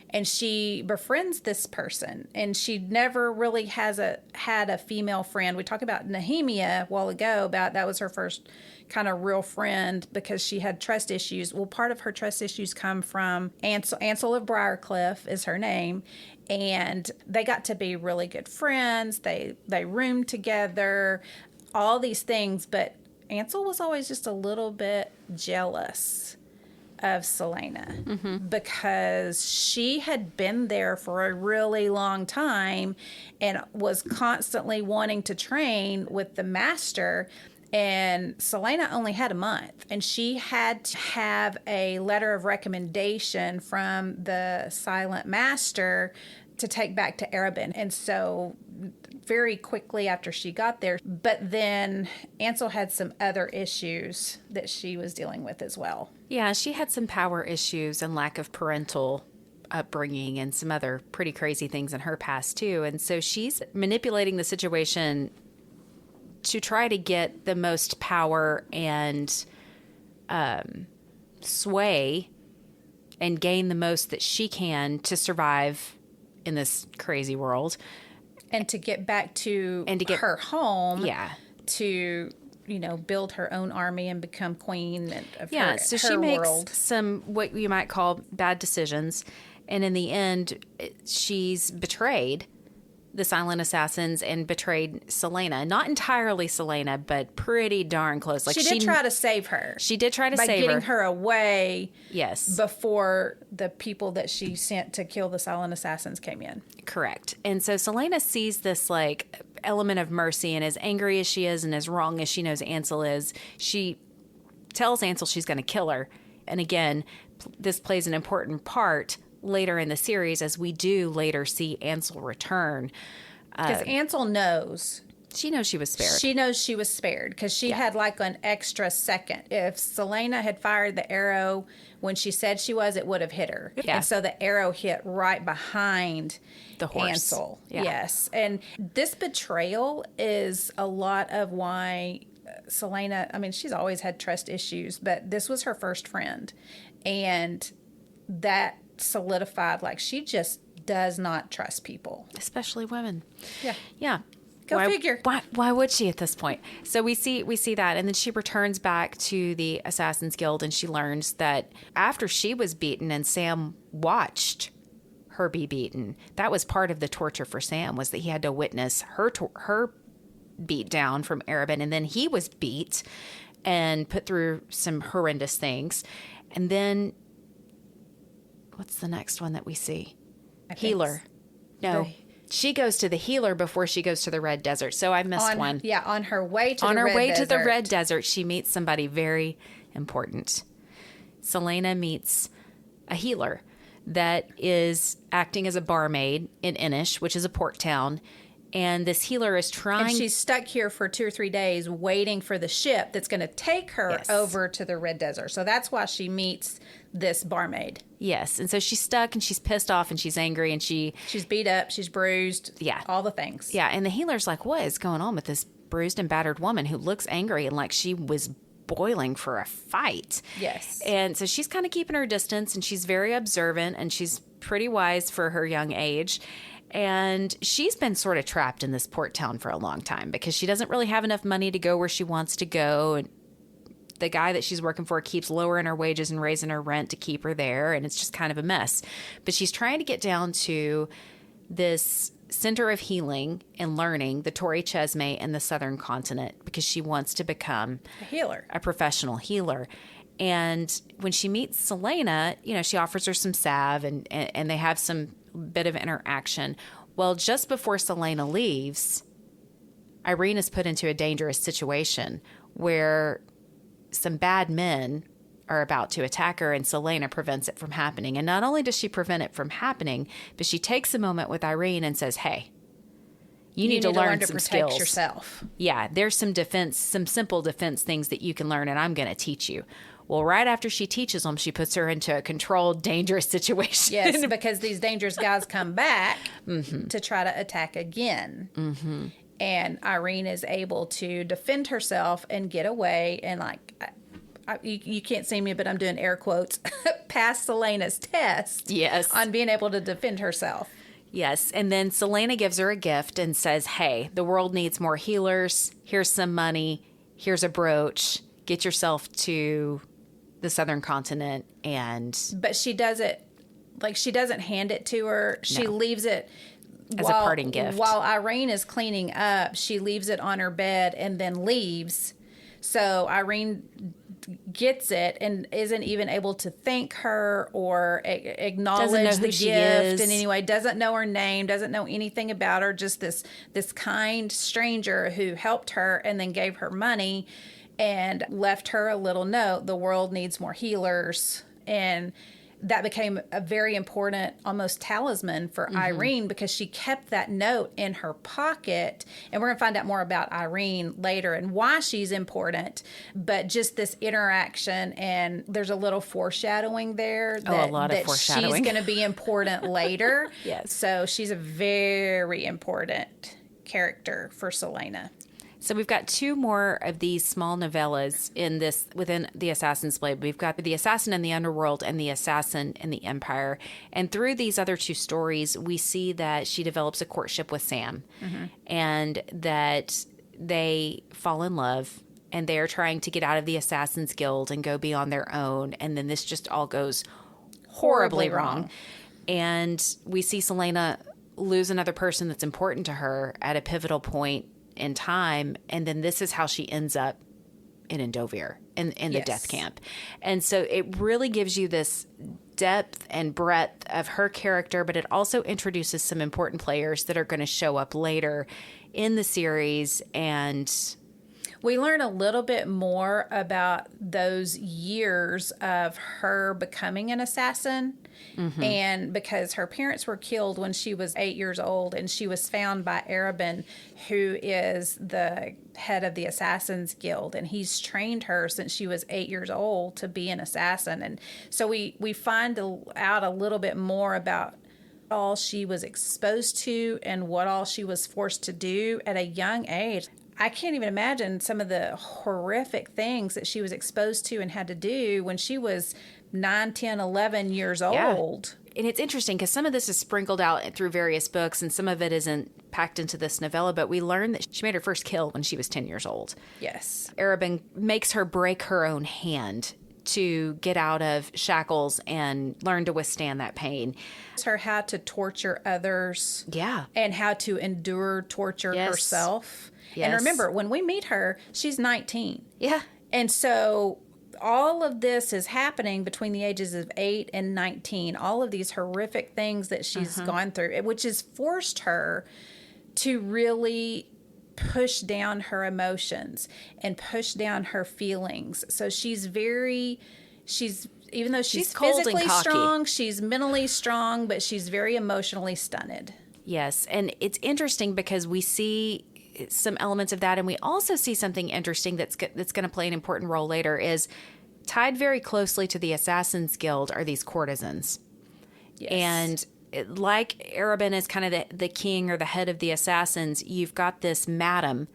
[SPEAKER 3] And she befriends this person, and she never really had a female friend. We talked about Nehemia a while ago, about that was her first kind of real friend because she had trust issues. Well, part of her trust issues come from Ansel of Briarcliff is her name, and they got to be really good friends. They roomed together, all these things, but Ansel was always just a little bit jealous of Celaena because she had been there for a really long time and was constantly wanting to train with the master, and Celaena only had a month, and she had to have a letter of recommendation from the Silent Master to take back to Erebin. And so very quickly after she got there, but then Ansel had some other issues that she was dealing with as well.
[SPEAKER 2] Yeah, she had some power issues and lack of parental upbringing and some other pretty crazy things in her past too. And so she's manipulating the situation to try to get the most power and sway and gain the most that she can to survive in this crazy world.
[SPEAKER 3] And to get back to her home.
[SPEAKER 2] Yeah.
[SPEAKER 3] To, build her own army and become queen of her
[SPEAKER 2] so she makes
[SPEAKER 3] world.
[SPEAKER 2] Some, what you might call bad decisions. And in the end, she's betrayed the Silent Assassins and betrayed Celaena. Not entirely Celaena, but pretty darn close.
[SPEAKER 3] Like she did try to save her.
[SPEAKER 2] She did try to save her.
[SPEAKER 3] By getting her away.
[SPEAKER 2] Yes.
[SPEAKER 3] Before the people that she sent to kill the Silent Assassins came in.
[SPEAKER 2] Correct. And so Celaena sees this element of mercy, and as angry as she is and as wrong as she knows Ansel is, she tells Ansel she's going to kill her. And again, this plays an important part later in the series, as we do later see Ansel return.
[SPEAKER 3] Because Ansel knows.
[SPEAKER 2] She knows she was spared.
[SPEAKER 3] She knows she was spared because she had an extra second. If Celaena had fired the arrow when she said she was, it would have hit her.
[SPEAKER 2] Yeah.
[SPEAKER 3] And so the arrow hit right behind
[SPEAKER 2] the horse.
[SPEAKER 3] Ansel.
[SPEAKER 2] Yeah.
[SPEAKER 3] Yes. And this betrayal is a lot of why Celaena, she's always had trust issues, but this was her first friend. And that solidified, she just does not trust people.
[SPEAKER 2] Especially women.
[SPEAKER 3] Yeah.
[SPEAKER 2] Yeah.
[SPEAKER 3] Go figure.
[SPEAKER 2] Why would she at this point? So we see that, and then she returns back to the Assassin's Guild, and she learns that after she was beaten and Sam watched her be beaten, that was part of the torture for Sam, was that he had to witness her beat down from Erebin, and then he was beat and put through some horrendous things. And then what's the next one that we see? Healer. No. She goes to the healer before she goes to the Red Desert. So I missed one.
[SPEAKER 3] Yeah, on her way to the Red Desert.
[SPEAKER 2] On her way to the Red Desert, she meets somebody very important. Celaena meets a healer that is acting as a barmaid in Inish, which is a port town. And this healer is trying...
[SPEAKER 3] And she's stuck here for 2 or 3 days waiting for the ship that's going to take her over to the Red Desert. So that's why she meets this barmaid.
[SPEAKER 2] Yes. And so she's stuck and she's pissed off and she's angry and she's
[SPEAKER 3] beat up, she's bruised.
[SPEAKER 2] Yeah.
[SPEAKER 3] All the things.
[SPEAKER 2] Yeah. And the healer's like, what is going on with this bruised and battered woman who looks angry and like she was boiling for a fight?
[SPEAKER 3] Yes.
[SPEAKER 2] And so she's kind of keeping her distance and she's very observant and she's pretty wise for her young age. And she's been sort of trapped in this port town for a long time because she doesn't really have enough money to go where she wants to go. And the guy that she's working for keeps lowering her wages and raising her rent to keep her there. And it's just kind of a mess. But she's trying to get down to this center of healing and learning, the Torrey Chesme in the Southern Continent, because she wants to become
[SPEAKER 3] a healer,
[SPEAKER 2] a professional healer. And when she meets Celaena, she offers her some salve and they have some bit of interaction. Well, just before Celaena leaves, Irene is put into a dangerous situation where some bad men are about to attack her and Celaena prevents it from happening. And not only does she prevent it from happening, but she takes a moment with Irene and says, hey, you need to learn some
[SPEAKER 3] protect
[SPEAKER 2] skills.
[SPEAKER 3] Yourself.
[SPEAKER 2] Yeah, there's some simple defense things that you can learn and I'm going to teach you. Well, right after she teaches them, she puts her into a controlled, dangerous situation.
[SPEAKER 3] Yes, because these dangerous guys come back to try to attack again. Mm-hmm. And Irene is able to defend herself and get away. And you can't see me, but I'm doing air quotes, pass Celaena's test on being able to defend herself.
[SPEAKER 2] Yes. And then Celaena gives her a gift and says, hey, the world needs more healers. Here's some money. Here's a brooch. Get yourself to the Southern Continent. But
[SPEAKER 3] she does it, she doesn't hand it to her. She leaves it
[SPEAKER 2] as a parting gift.
[SPEAKER 3] While Irene is cleaning up, she leaves it on her bed and then leaves. So Irene gets it and isn't even able to thank her or acknowledge the gift in any way. Doesn't know her name, doesn't know anything about her, just this kind stranger who helped her and then gave her money and left her a little note. The world needs more healers. And that became a very important, almost talisman for Irene because she kept that note in her pocket. And we're going to find out more about Irene later and why she's important. But just this interaction, and there's a little foreshadowing there that
[SPEAKER 2] foreshadowing.
[SPEAKER 3] She's going to be important later.
[SPEAKER 2] Yes.
[SPEAKER 3] So she's a very important character for Celaena.
[SPEAKER 2] So we've got 2 more of these small novellas within the Assassin's Blade. We've got The Assassin in the Underworld and The Assassin in the Empire. And through these other 2 stories, we see that she develops a courtship with Sam and that they fall in love and they're trying to get out of the Assassin's Guild and go be on their own. And then this just all goes horribly wrong. And we see Celaena lose another person that's important to her at a pivotal point in time, and then this is how she ends up in Endovir, in the death camp. And so it really gives you this depth and breadth of her character, but it also introduces some important players that are going to show up later in the series. And
[SPEAKER 3] we learn a little bit more about those years of her becoming an assassin. And because her parents were killed when she was 8 years old, and she was found by Arabin, who is the head of the Assassin's Guild, and he's trained her since she was 8 years old to be an assassin. And so we find out a little bit more about all she was exposed to and what all she was forced to do at a young age. I can't even imagine some of the horrific things that she was exposed to and had to do when she was 9, 10, 11 years old.
[SPEAKER 2] And it's interesting because some of this is sprinkled out through various books and some of it isn't packed into this novella, but we learn that she made her first kill when she was 10 years old.
[SPEAKER 3] Yes.
[SPEAKER 2] Arabin makes her break her own hand to get out of shackles and learn to withstand that pain.
[SPEAKER 3] Her how to torture others.
[SPEAKER 2] Yeah.
[SPEAKER 3] And how to endure torture herself. Yes. And remember, when we meet her, she's 19.
[SPEAKER 2] Yeah.
[SPEAKER 3] And so all of this is happening between the ages of 8 and 19. All of these horrific things that she's gone through, which has forced her to really push down her emotions and push down her feelings. So she's even though she's
[SPEAKER 2] cold and
[SPEAKER 3] physically
[SPEAKER 2] cocky.
[SPEAKER 3] strong, she's mentally strong, but she's very emotionally stunted.
[SPEAKER 2] Yes, and it's interesting because we see some elements of that, and we also see something interesting that's going to play an important role later. Is tied very closely to the Assassin's Guild are these courtesans,
[SPEAKER 3] Yes.
[SPEAKER 2] and like Arabin is kind of the king or the head of the assassins. You've got this madam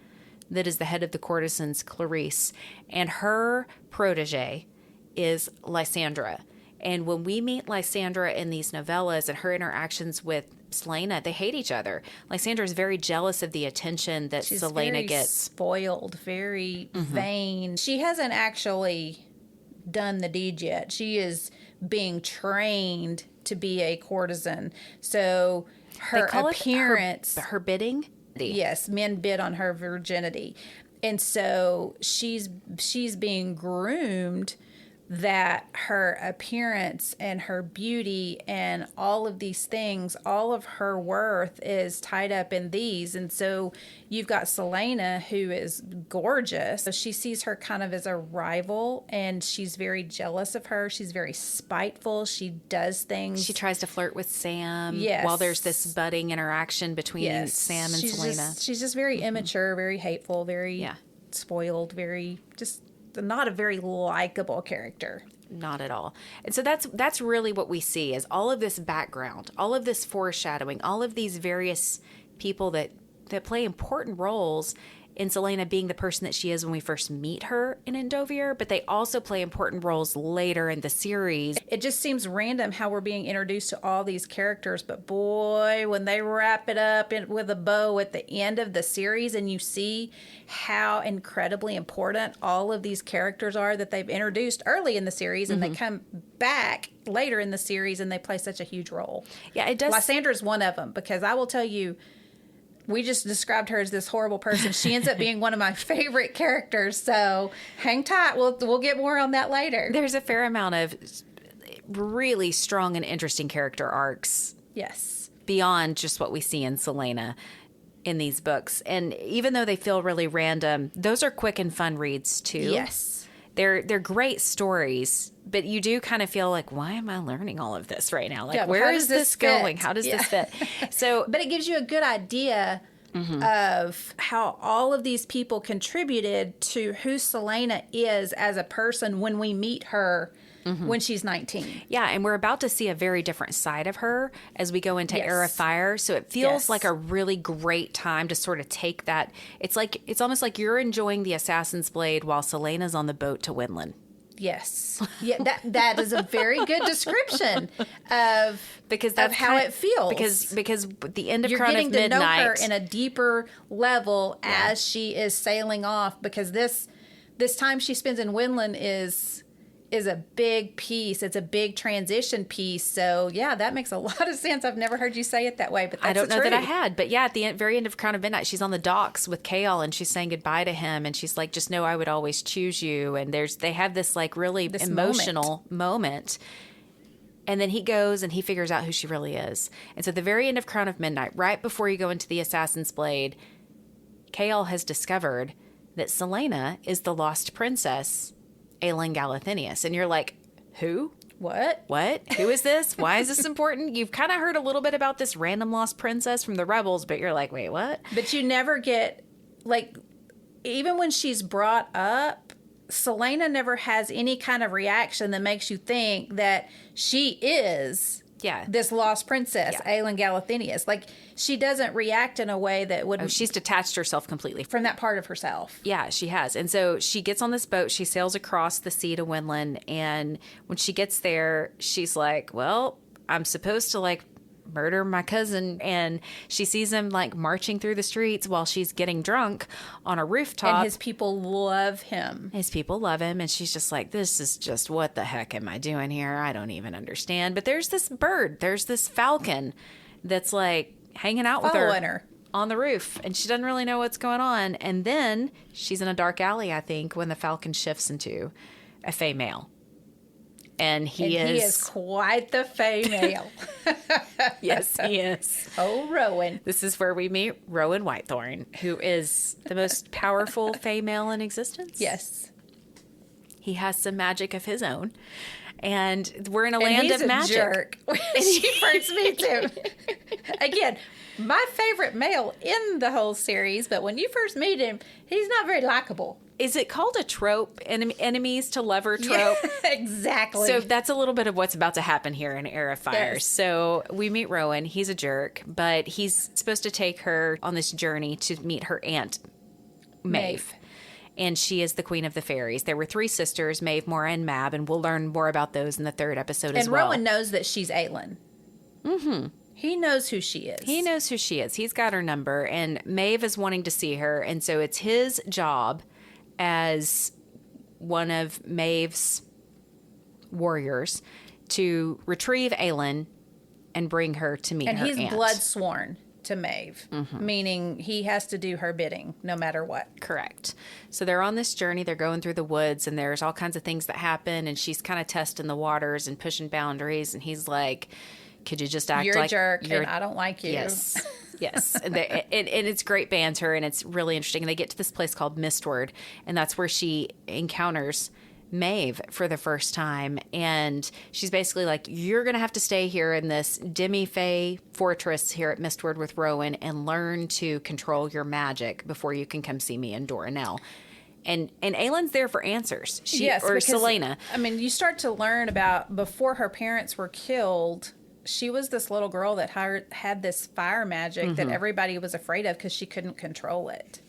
[SPEAKER 2] that is the head of the courtesans, Clarice, and her protege is Lysandra. And when we meet Lysandra in these novellas and her interactions with Celaena, they hate each other. Lysandra is very jealous of the attention that
[SPEAKER 3] She's
[SPEAKER 2] Celaena
[SPEAKER 3] very
[SPEAKER 2] gets.
[SPEAKER 3] spoiled, very vain. She hasn't actually done the deed yet. She is being trained to be a courtesan. So her
[SPEAKER 2] They call
[SPEAKER 3] appearance,
[SPEAKER 2] it her bidding.
[SPEAKER 3] yes, men bid on her virginity. And so she's being groomed that her appearance and her beauty and all of these things, all of her worth is tied up in these. And so you've got Celaena, who is gorgeous. So she sees her kind of as a rival, and she's very jealous of her. She's very spiteful. She does things.
[SPEAKER 2] She tries to flirt with Sam.
[SPEAKER 3] Yes.
[SPEAKER 2] While there's this budding interaction between
[SPEAKER 3] Yes.
[SPEAKER 2] Sam and Celaena.
[SPEAKER 3] She's just very immature, very hateful, very
[SPEAKER 2] Yeah.
[SPEAKER 3] spoiled, very just not a very likable character.
[SPEAKER 2] Not at all. And so that's really what we see is all of this background, all of this foreshadowing, all of these various people that play important roles in Celaena being the person that she is when we first meet her in Endovier, but they also play important roles later in the series.
[SPEAKER 3] It just seems random how we're being introduced to all these characters, but boy, when they wrap it up with a bow at the end of the series and you see how incredibly important all of these characters are that they've introduced early in the series, and they come back later in the series and they play such a huge role.
[SPEAKER 2] Yeah, it does.
[SPEAKER 3] Lysandra's one of them, because I will tell you, we just described her as this horrible person. She ends up being one of my favorite characters. So hang tight. We'll get more on that later.
[SPEAKER 2] There's a fair amount of really strong and interesting character arcs.
[SPEAKER 3] Yes.
[SPEAKER 2] Beyond just what we see in Celaena in these books. And even though they feel really random, those are quick and fun reads too.
[SPEAKER 3] Yes.
[SPEAKER 2] They're great stories, but you do kind of feel like, why am I learning all of this right now? Like,
[SPEAKER 3] Yeah,
[SPEAKER 2] where
[SPEAKER 3] how
[SPEAKER 2] is
[SPEAKER 3] does
[SPEAKER 2] this
[SPEAKER 3] this
[SPEAKER 2] going?
[SPEAKER 3] fit?
[SPEAKER 2] How does
[SPEAKER 3] Yeah.
[SPEAKER 2] this fit? So,
[SPEAKER 3] But it gives you a good idea of how all of these people contributed to who Celaena is as a person when we meet her when she's 19.
[SPEAKER 2] yeah, and we're about to see a very different side of her as we go into
[SPEAKER 3] Yes.
[SPEAKER 2] Heir of Fire. So it feels
[SPEAKER 3] Yes.
[SPEAKER 2] like a really great time to sort of take that. It's almost like you're enjoying the Assassin's Blade while Celaena's on the boat to Winland.
[SPEAKER 3] Yes. Yeah, that is a very good description of
[SPEAKER 2] Because that's
[SPEAKER 3] how it feels.
[SPEAKER 2] Because the end of
[SPEAKER 3] You're
[SPEAKER 2] Crown
[SPEAKER 3] getting
[SPEAKER 2] of
[SPEAKER 3] to
[SPEAKER 2] Midnight,
[SPEAKER 3] know her in a deeper level as she is sailing off, because this time she spends in Winland is a big piece. It's a big transition piece. So yeah, that makes a lot of sense. I've never heard you say it that way, but that's
[SPEAKER 2] I don't
[SPEAKER 3] the
[SPEAKER 2] know that I
[SPEAKER 3] truth.
[SPEAKER 2] had, but yeah, at the very end of Crown of Midnight, she's on the docks with Chaol and she's saying goodbye to him, and she's like, "Just know I would always choose you." And they have this like really
[SPEAKER 3] This
[SPEAKER 2] emotional moment. And then he goes and he figures out who she really is. And so at the very end of Crown of Midnight, right before you go into the Assassin's Blade, Chaol has discovered that Celaena is the lost princess, Aelin Galathynius. And you're like, who?
[SPEAKER 3] What?
[SPEAKER 2] What? Who is this? Why is this important? You've kind of heard a little bit about this random lost princess from the Rebels, but you're like, wait, what?
[SPEAKER 3] But you never get, like, even when she's brought up, Celaena never has any kind of reaction that makes you think that she is this lost princess, Aelin Galathynius. Like, she doesn't react in a way that would...
[SPEAKER 2] Oh, she's detached herself completely
[SPEAKER 3] from that part of herself.
[SPEAKER 2] Yeah, she has. And so she gets on this boat, she sails across the sea to Winland, and when she gets there, she's like, well, I'm supposed to, like, murder my cousin. And she sees him, like, marching through the streets while she's getting drunk on a rooftop.
[SPEAKER 3] And his people love him.
[SPEAKER 2] His people love him, and she's just like, this is just, what the heck am I doing here? I don't even understand. But there's this bird, there's this falcon that's, like, hanging out with her on the roof, and she doesn't really know what's going on. And then she's in a dark alley, I think, when the falcon shifts into a fey male. And he is
[SPEAKER 3] quite the fey male.
[SPEAKER 2] Yes, he is.
[SPEAKER 3] Oh, Rowan.
[SPEAKER 2] This is where we meet Rowan Whitethorn, who is the most powerful fey male in existence.
[SPEAKER 3] Yes.
[SPEAKER 2] He has some magic of his own. And we're in a
[SPEAKER 3] And
[SPEAKER 2] land
[SPEAKER 3] he's
[SPEAKER 2] of
[SPEAKER 3] a
[SPEAKER 2] magic.
[SPEAKER 3] jerk when she first meets him. Again, my favorite male in the whole series, but when you first meet him, he's not very likable.
[SPEAKER 2] Is it called a trope? Enemies to lover trope?
[SPEAKER 3] Yeah, exactly.
[SPEAKER 2] So that's a little bit of what's about to happen here in Heir of Fire.
[SPEAKER 3] Yes.
[SPEAKER 2] So we meet Rowan. He's a jerk, but he's supposed to take her on this journey to meet her aunt, Maeve. And she is the queen of the fairies. There were 3 sisters, Maeve, Mora, and Mab, and we'll learn more about those in the 3rd episode as well.
[SPEAKER 3] And Rowan knows that she's Aelin. Mm-hmm. He knows who she is.
[SPEAKER 2] He knows who she is. He's got her number, and Maeve is wanting to see her, and so it's his job as one of Maeve's warriors to retrieve Aelin and bring her to meet her aunt.
[SPEAKER 3] And he's blood sworn to Maeve, meaning he has to do her bidding no matter what.
[SPEAKER 2] Correct. So they're on this journey. They're going through the woods, and there's all kinds of things that happen, and she's kind of testing the waters and pushing boundaries, and he's like, could you just act
[SPEAKER 3] You're
[SPEAKER 2] like
[SPEAKER 3] a jerk, and I don't like you.
[SPEAKER 2] Yes. Yes. And it's great banter, and it's really interesting. And they get to this place called Mistward, and that's where she encounters Maeve for the first time. And she's basically like, you're going to have to stay here in this demi-fae fortress here at Mistward with Rowan and learn to control your magic before you can come see me in Doranel. And Aelin's there for answers.
[SPEAKER 3] Yes,
[SPEAKER 2] or
[SPEAKER 3] because,
[SPEAKER 2] Celaena.
[SPEAKER 3] I mean, you start to learn about before her parents were killed. She was this little girl that had this fire magic that everybody was afraid of because she couldn't control it.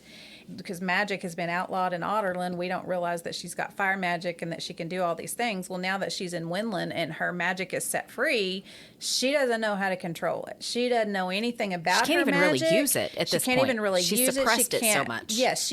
[SPEAKER 3] Because magic has been outlawed in Otterland, we don't realize that she's got fire magic and that she can do all these things. Well, now that she's in Winland and her magic is set free, she doesn't know how to control it. She doesn't know anything about her magic.
[SPEAKER 2] She can't even really use it at this point.
[SPEAKER 3] She can't even really use it.
[SPEAKER 2] She suppressed it so much.
[SPEAKER 3] Yes,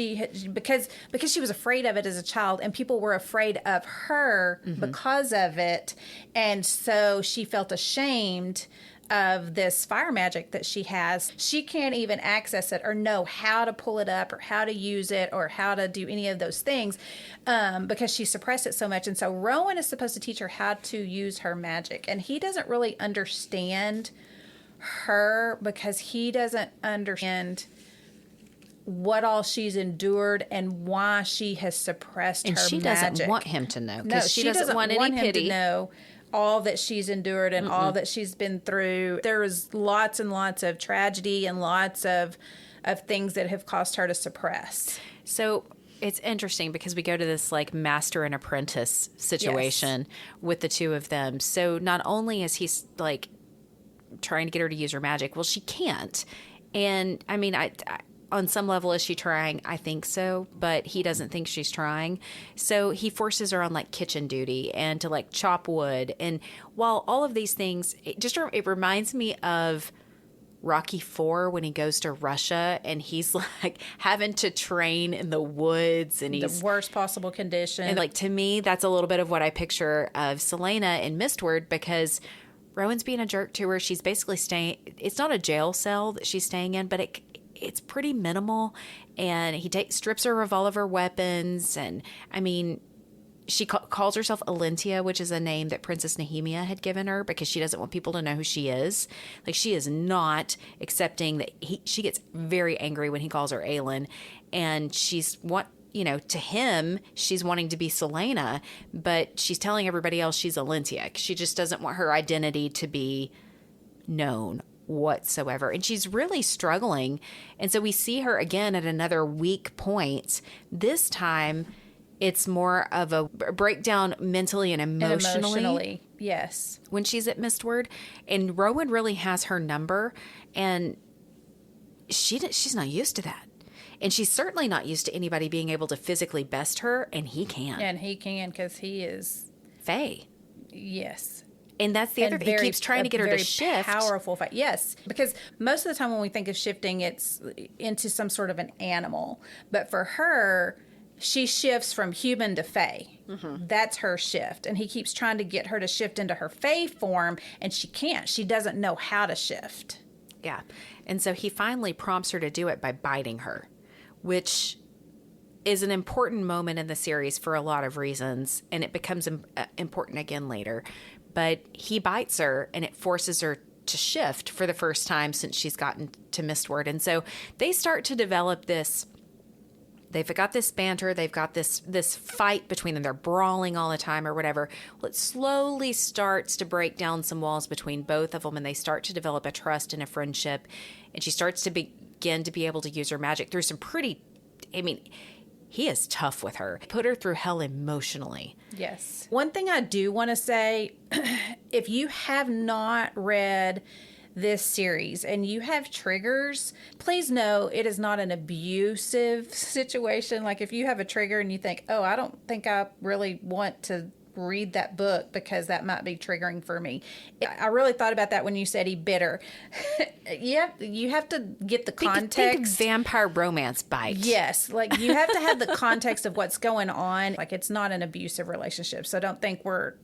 [SPEAKER 3] because she was afraid of it as a child, and people were afraid of her because of it, and so she felt ashamed of this fire magic that she has. She can't even access it or know how to pull it up or how to use it or how to do any of those things because she suppressed it so much. And so Rowan is supposed to teach her how to use her magic. And he doesn't really understand her because he doesn't understand what all she's endured and why she has suppressed her magic.
[SPEAKER 2] And she doesn't want him to know.
[SPEAKER 3] No,
[SPEAKER 2] she doesn't want any
[SPEAKER 3] him
[SPEAKER 2] pity.
[SPEAKER 3] to know all that she's endured and all that she's been through. There is lots and lots of tragedy and lots of things that have caused her to suppress.
[SPEAKER 2] So it's interesting because we go to this like master and apprentice situation with the 2 of them. So not only is he like trying to get her to use her magic, well, she can't. And I mean, I on some level, is she trying? I think so, but he doesn't think she's trying. So he forces her on like kitchen duty and to like chop wood. And while all of these things, it reminds me of Rocky IV when he goes to Russia and he's like having to train in the woods and he's
[SPEAKER 3] the worst possible condition.
[SPEAKER 2] And like to me, that's a little bit of what I picture of Celaena in Mistward because Rowan's being a jerk to her. She's basically staying. It's not a jail cell that she's staying in, but it's pretty minimal, and he strips her of all of her weapons, and I mean, she calls herself Alintia, which is a name that Princess Nehemia had given her because she doesn't want people to know who she is. Like, she is not accepting that she gets very angry when he calls her Aelin, and to him, she's wanting to be Celaena, but she's telling everybody else she's Alintia. She just doesn't want her identity to be known whatsoever. And she's really struggling. And so we see her again at another weak point. This time, it's more of a breakdown mentally and emotionally.
[SPEAKER 3] Yes.
[SPEAKER 2] When she's at Mistward. And Rowan really has her number. And she's not used to that. And she's certainly not used to anybody being able to physically best her. And he can.
[SPEAKER 3] And he can because he is...
[SPEAKER 2] Fae.
[SPEAKER 3] Yes.
[SPEAKER 2] And that's the other thing. He keeps trying to get her to shift.
[SPEAKER 3] Powerful fight. Yes, because most of the time when we think of shifting, it's into some sort of an animal. But for her, she shifts from human to fae. Mm-hmm. That's her shift. And he keeps trying to get her to shift into her fae form, and she can't. She doesn't know how to shift.
[SPEAKER 2] Yeah. And so he finally prompts her to do it by biting her, which is an important moment in the series for a lot of reasons. And it becomes important again later. But he bites her, and it forces her to shift for the first time since she's gotten to Mistward. And so they start to develop this they've got this banter, they've got this fight between them, they're brawling all the time or whatever. Well, it slowly starts to break down some walls between both of them, and they start to develop a trust and a friendship, and she starts to begin to be able to use her magic through some pretty, I mean, he is tough with her. Put her through hell emotionally.
[SPEAKER 3] Yes. One thing I do want to say, if you have not read this series and you have triggers, please know it is not an abusive situation. Like if you have a trigger and you think, oh, I don't think I really want to read that book because that might be triggering for me. I really thought about that when you said he bit her. You have to get the context.
[SPEAKER 2] Think vampire romance bite.
[SPEAKER 3] Yes, like you have to have the context of what's going on. Like it's not an abusive relationship, so don't think we're,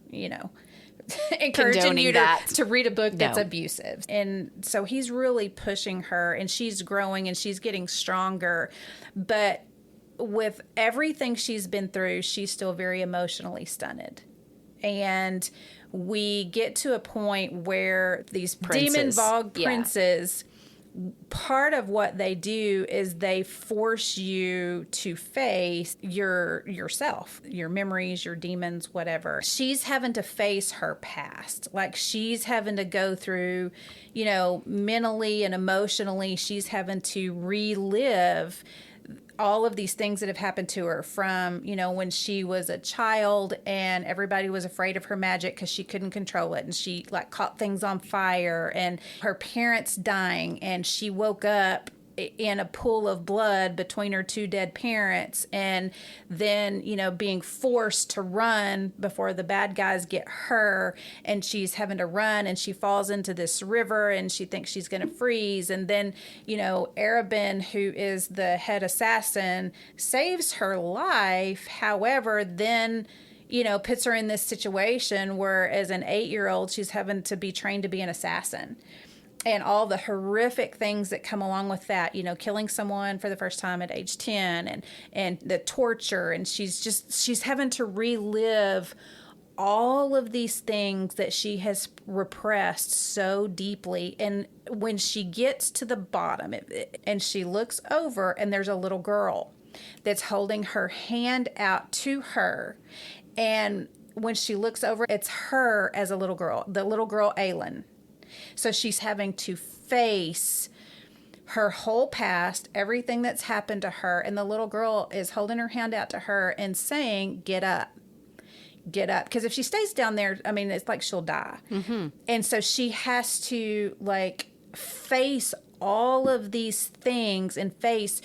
[SPEAKER 3] encouraging
[SPEAKER 2] Condoning
[SPEAKER 3] you
[SPEAKER 2] that.
[SPEAKER 3] to read a book that's
[SPEAKER 2] No.
[SPEAKER 3] abusive. And so he's really pushing her, and she's growing and she's getting stronger. But with everything she's been through, she's still very emotionally stunted. And we get to a point where these demon-vogged princes, part of what they do is they force you to face yourself, your memories, your demons, whatever. She's having to face her past. Like she's having to go through, mentally and emotionally, she's having to relive all of these things that have happened to her from, when she was a child and everybody was afraid of her magic because she couldn't control it. And she caught things on fire, and her parents dying, and she woke up in a pool of blood between her two dead parents, and then, being forced to run before the bad guys get her, and she's having to run, and she falls into this river, and she thinks she's going to freeze, and then, Arabin, who is the head assassin, saves her life. However, then puts her in this situation where as an 8-year-old, she's having to be trained to be an assassin. And all the horrific things that come along with that, killing someone for the first time at age 10 and the torture. And she's having to relive all of these things that she has repressed so deeply. And when she gets to the bottom and she looks over, and there's a little girl that's holding her hand out to her. And when she looks over, it's her as a little girl, the little girl Aelin. So she's having to face her whole past, everything that's happened to her. And the little girl is holding her hand out to her and saying, get up. Get up. Because if she stays down there, it's like she'll die. Mm-hmm. And so she has to face all of these things and face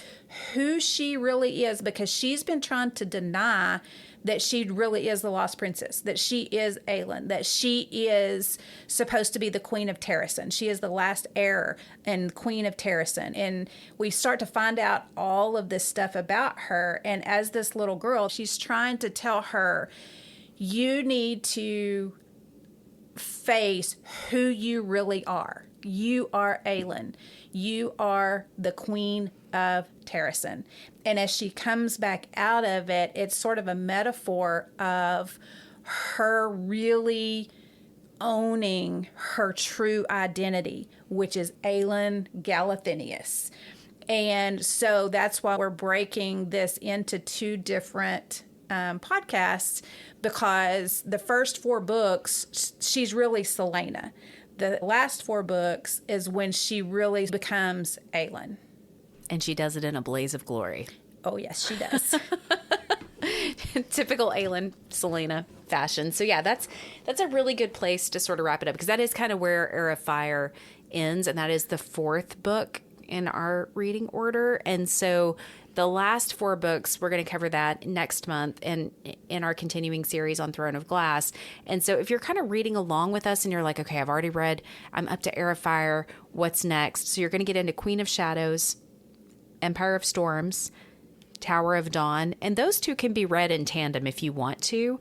[SPEAKER 3] who she really is, because she's been trying to deny that she really is the lost princess, that she is Aelin, that she is supposed to be the queen of Terrasen. She is the last heir and queen of Terrasen. And we start to find out all of this stuff about her. And as this little girl, she's trying to tell her, you need to face who you really are. You are Aelin. You are the queen of Terrasen. And as she comes back out of it, it's sort of a metaphor of her really owning her true identity, which is Aelin Galathinius. And so that's why we're breaking this into two different podcasts, because the first 4 books, she's really Celaena. The last 4 books is when she really becomes Aelin.
[SPEAKER 2] And she does it in a blaze of glory.
[SPEAKER 3] Oh, yes, she does.
[SPEAKER 2] Typical Aelin, Celaena fashion. So yeah, that's a really good place to sort of wrap it up, because that is kind of where Heir of Fire ends, and that is the 4th book in our reading order. And so the last 4 books, we're going to cover that next month and in our continuing series on Throne of Glass. And so if you're kind of reading along with us and you're like, okay, I've already read, I'm up to Heir of Fire, what's next? So you're going to get into Queen of Shadows, Empire of Storms, Tower of Dawn, and those 2 can be read in tandem if you want to.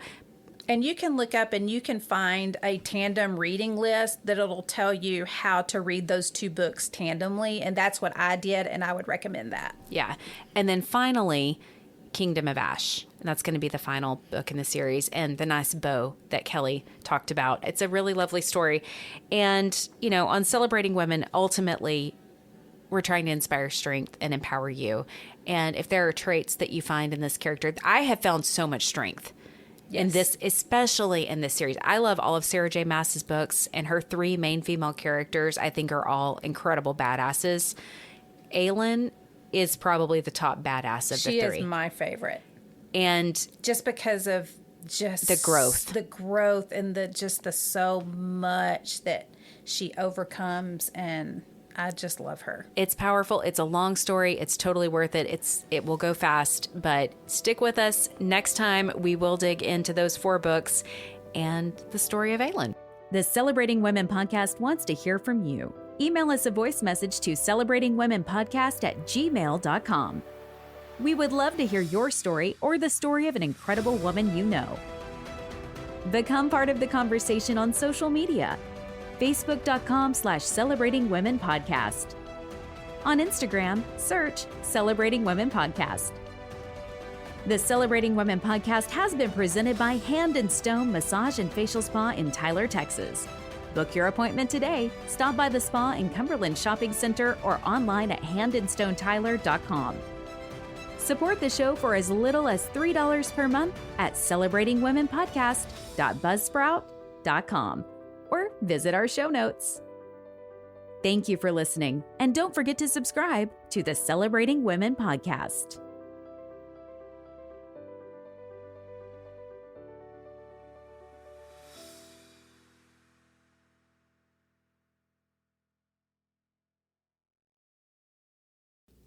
[SPEAKER 3] And you can look up and you can find a tandem reading list that it'll tell you how to read those 2 books tandemly. And that's what I did, and I would recommend that.
[SPEAKER 2] Yeah. And then finally, Kingdom of Ash. And that's going to be the final book in the series, and the nice bow that Kellie talked about. It's a really lovely story. And, on Celebrating Women, ultimately, we're trying to inspire strength and empower you. And if there are traits that you find in this character, I have found so much strength in this, especially in this series. I love all of Sarah J. Maas's books, and her 3 main female characters, I think, are all incredible badasses. Aelin is probably the top badass of the 3.
[SPEAKER 3] She is my favorite.
[SPEAKER 2] And
[SPEAKER 3] just because of just
[SPEAKER 2] the growth
[SPEAKER 3] and the so much that she overcomes, and I just love her.
[SPEAKER 2] It's powerful. It's a long story. It's totally worth it. It will go fast, but stick with us. Next time, we will dig into those 4 books and the story of Aelin.
[SPEAKER 1] The Celebrating Women podcast wants to hear from you. Email us a voice message to celebratingwomenpodcast@gmail.com. We would love to hear your story or the story of an incredible woman you know. Become part of the conversation on social media. Facebook.com/Celebrating Women Podcast. On Instagram, search Celebrating Women Podcast. The Celebrating Women Podcast has been presented by Hand and Stone Massage and Facial Spa in Tyler, Texas. Book your appointment today. Stop by the spa in Cumberland Shopping Center or online at handandstonetyler.com. Support the show for as little as $3 per month at celebratingwomenpodcast.buzzsprout.com. or visit our show notes. Thank you for listening, and don't forget to subscribe to the Celebrating Women podcast.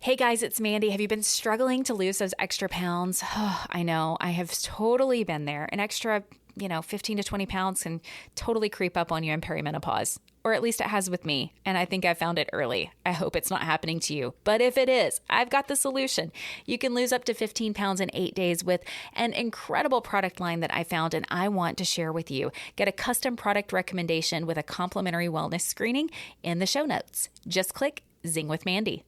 [SPEAKER 2] Hey guys, it's Mandee. Have you been struggling to lose those extra pounds? Oh, I know. I have totally been there. An extra 15 to 20 pounds can totally creep up on you in perimenopause, or at least it has with me. And I think I found it early. I hope it's not happening to you. But if it is, I've got the solution. You can lose up to 15 pounds in 8 days with an incredible product line that I found and I want to share with you. Get a custom product recommendation with a complimentary wellness screening in the show notes. Just click Zing with Mandee.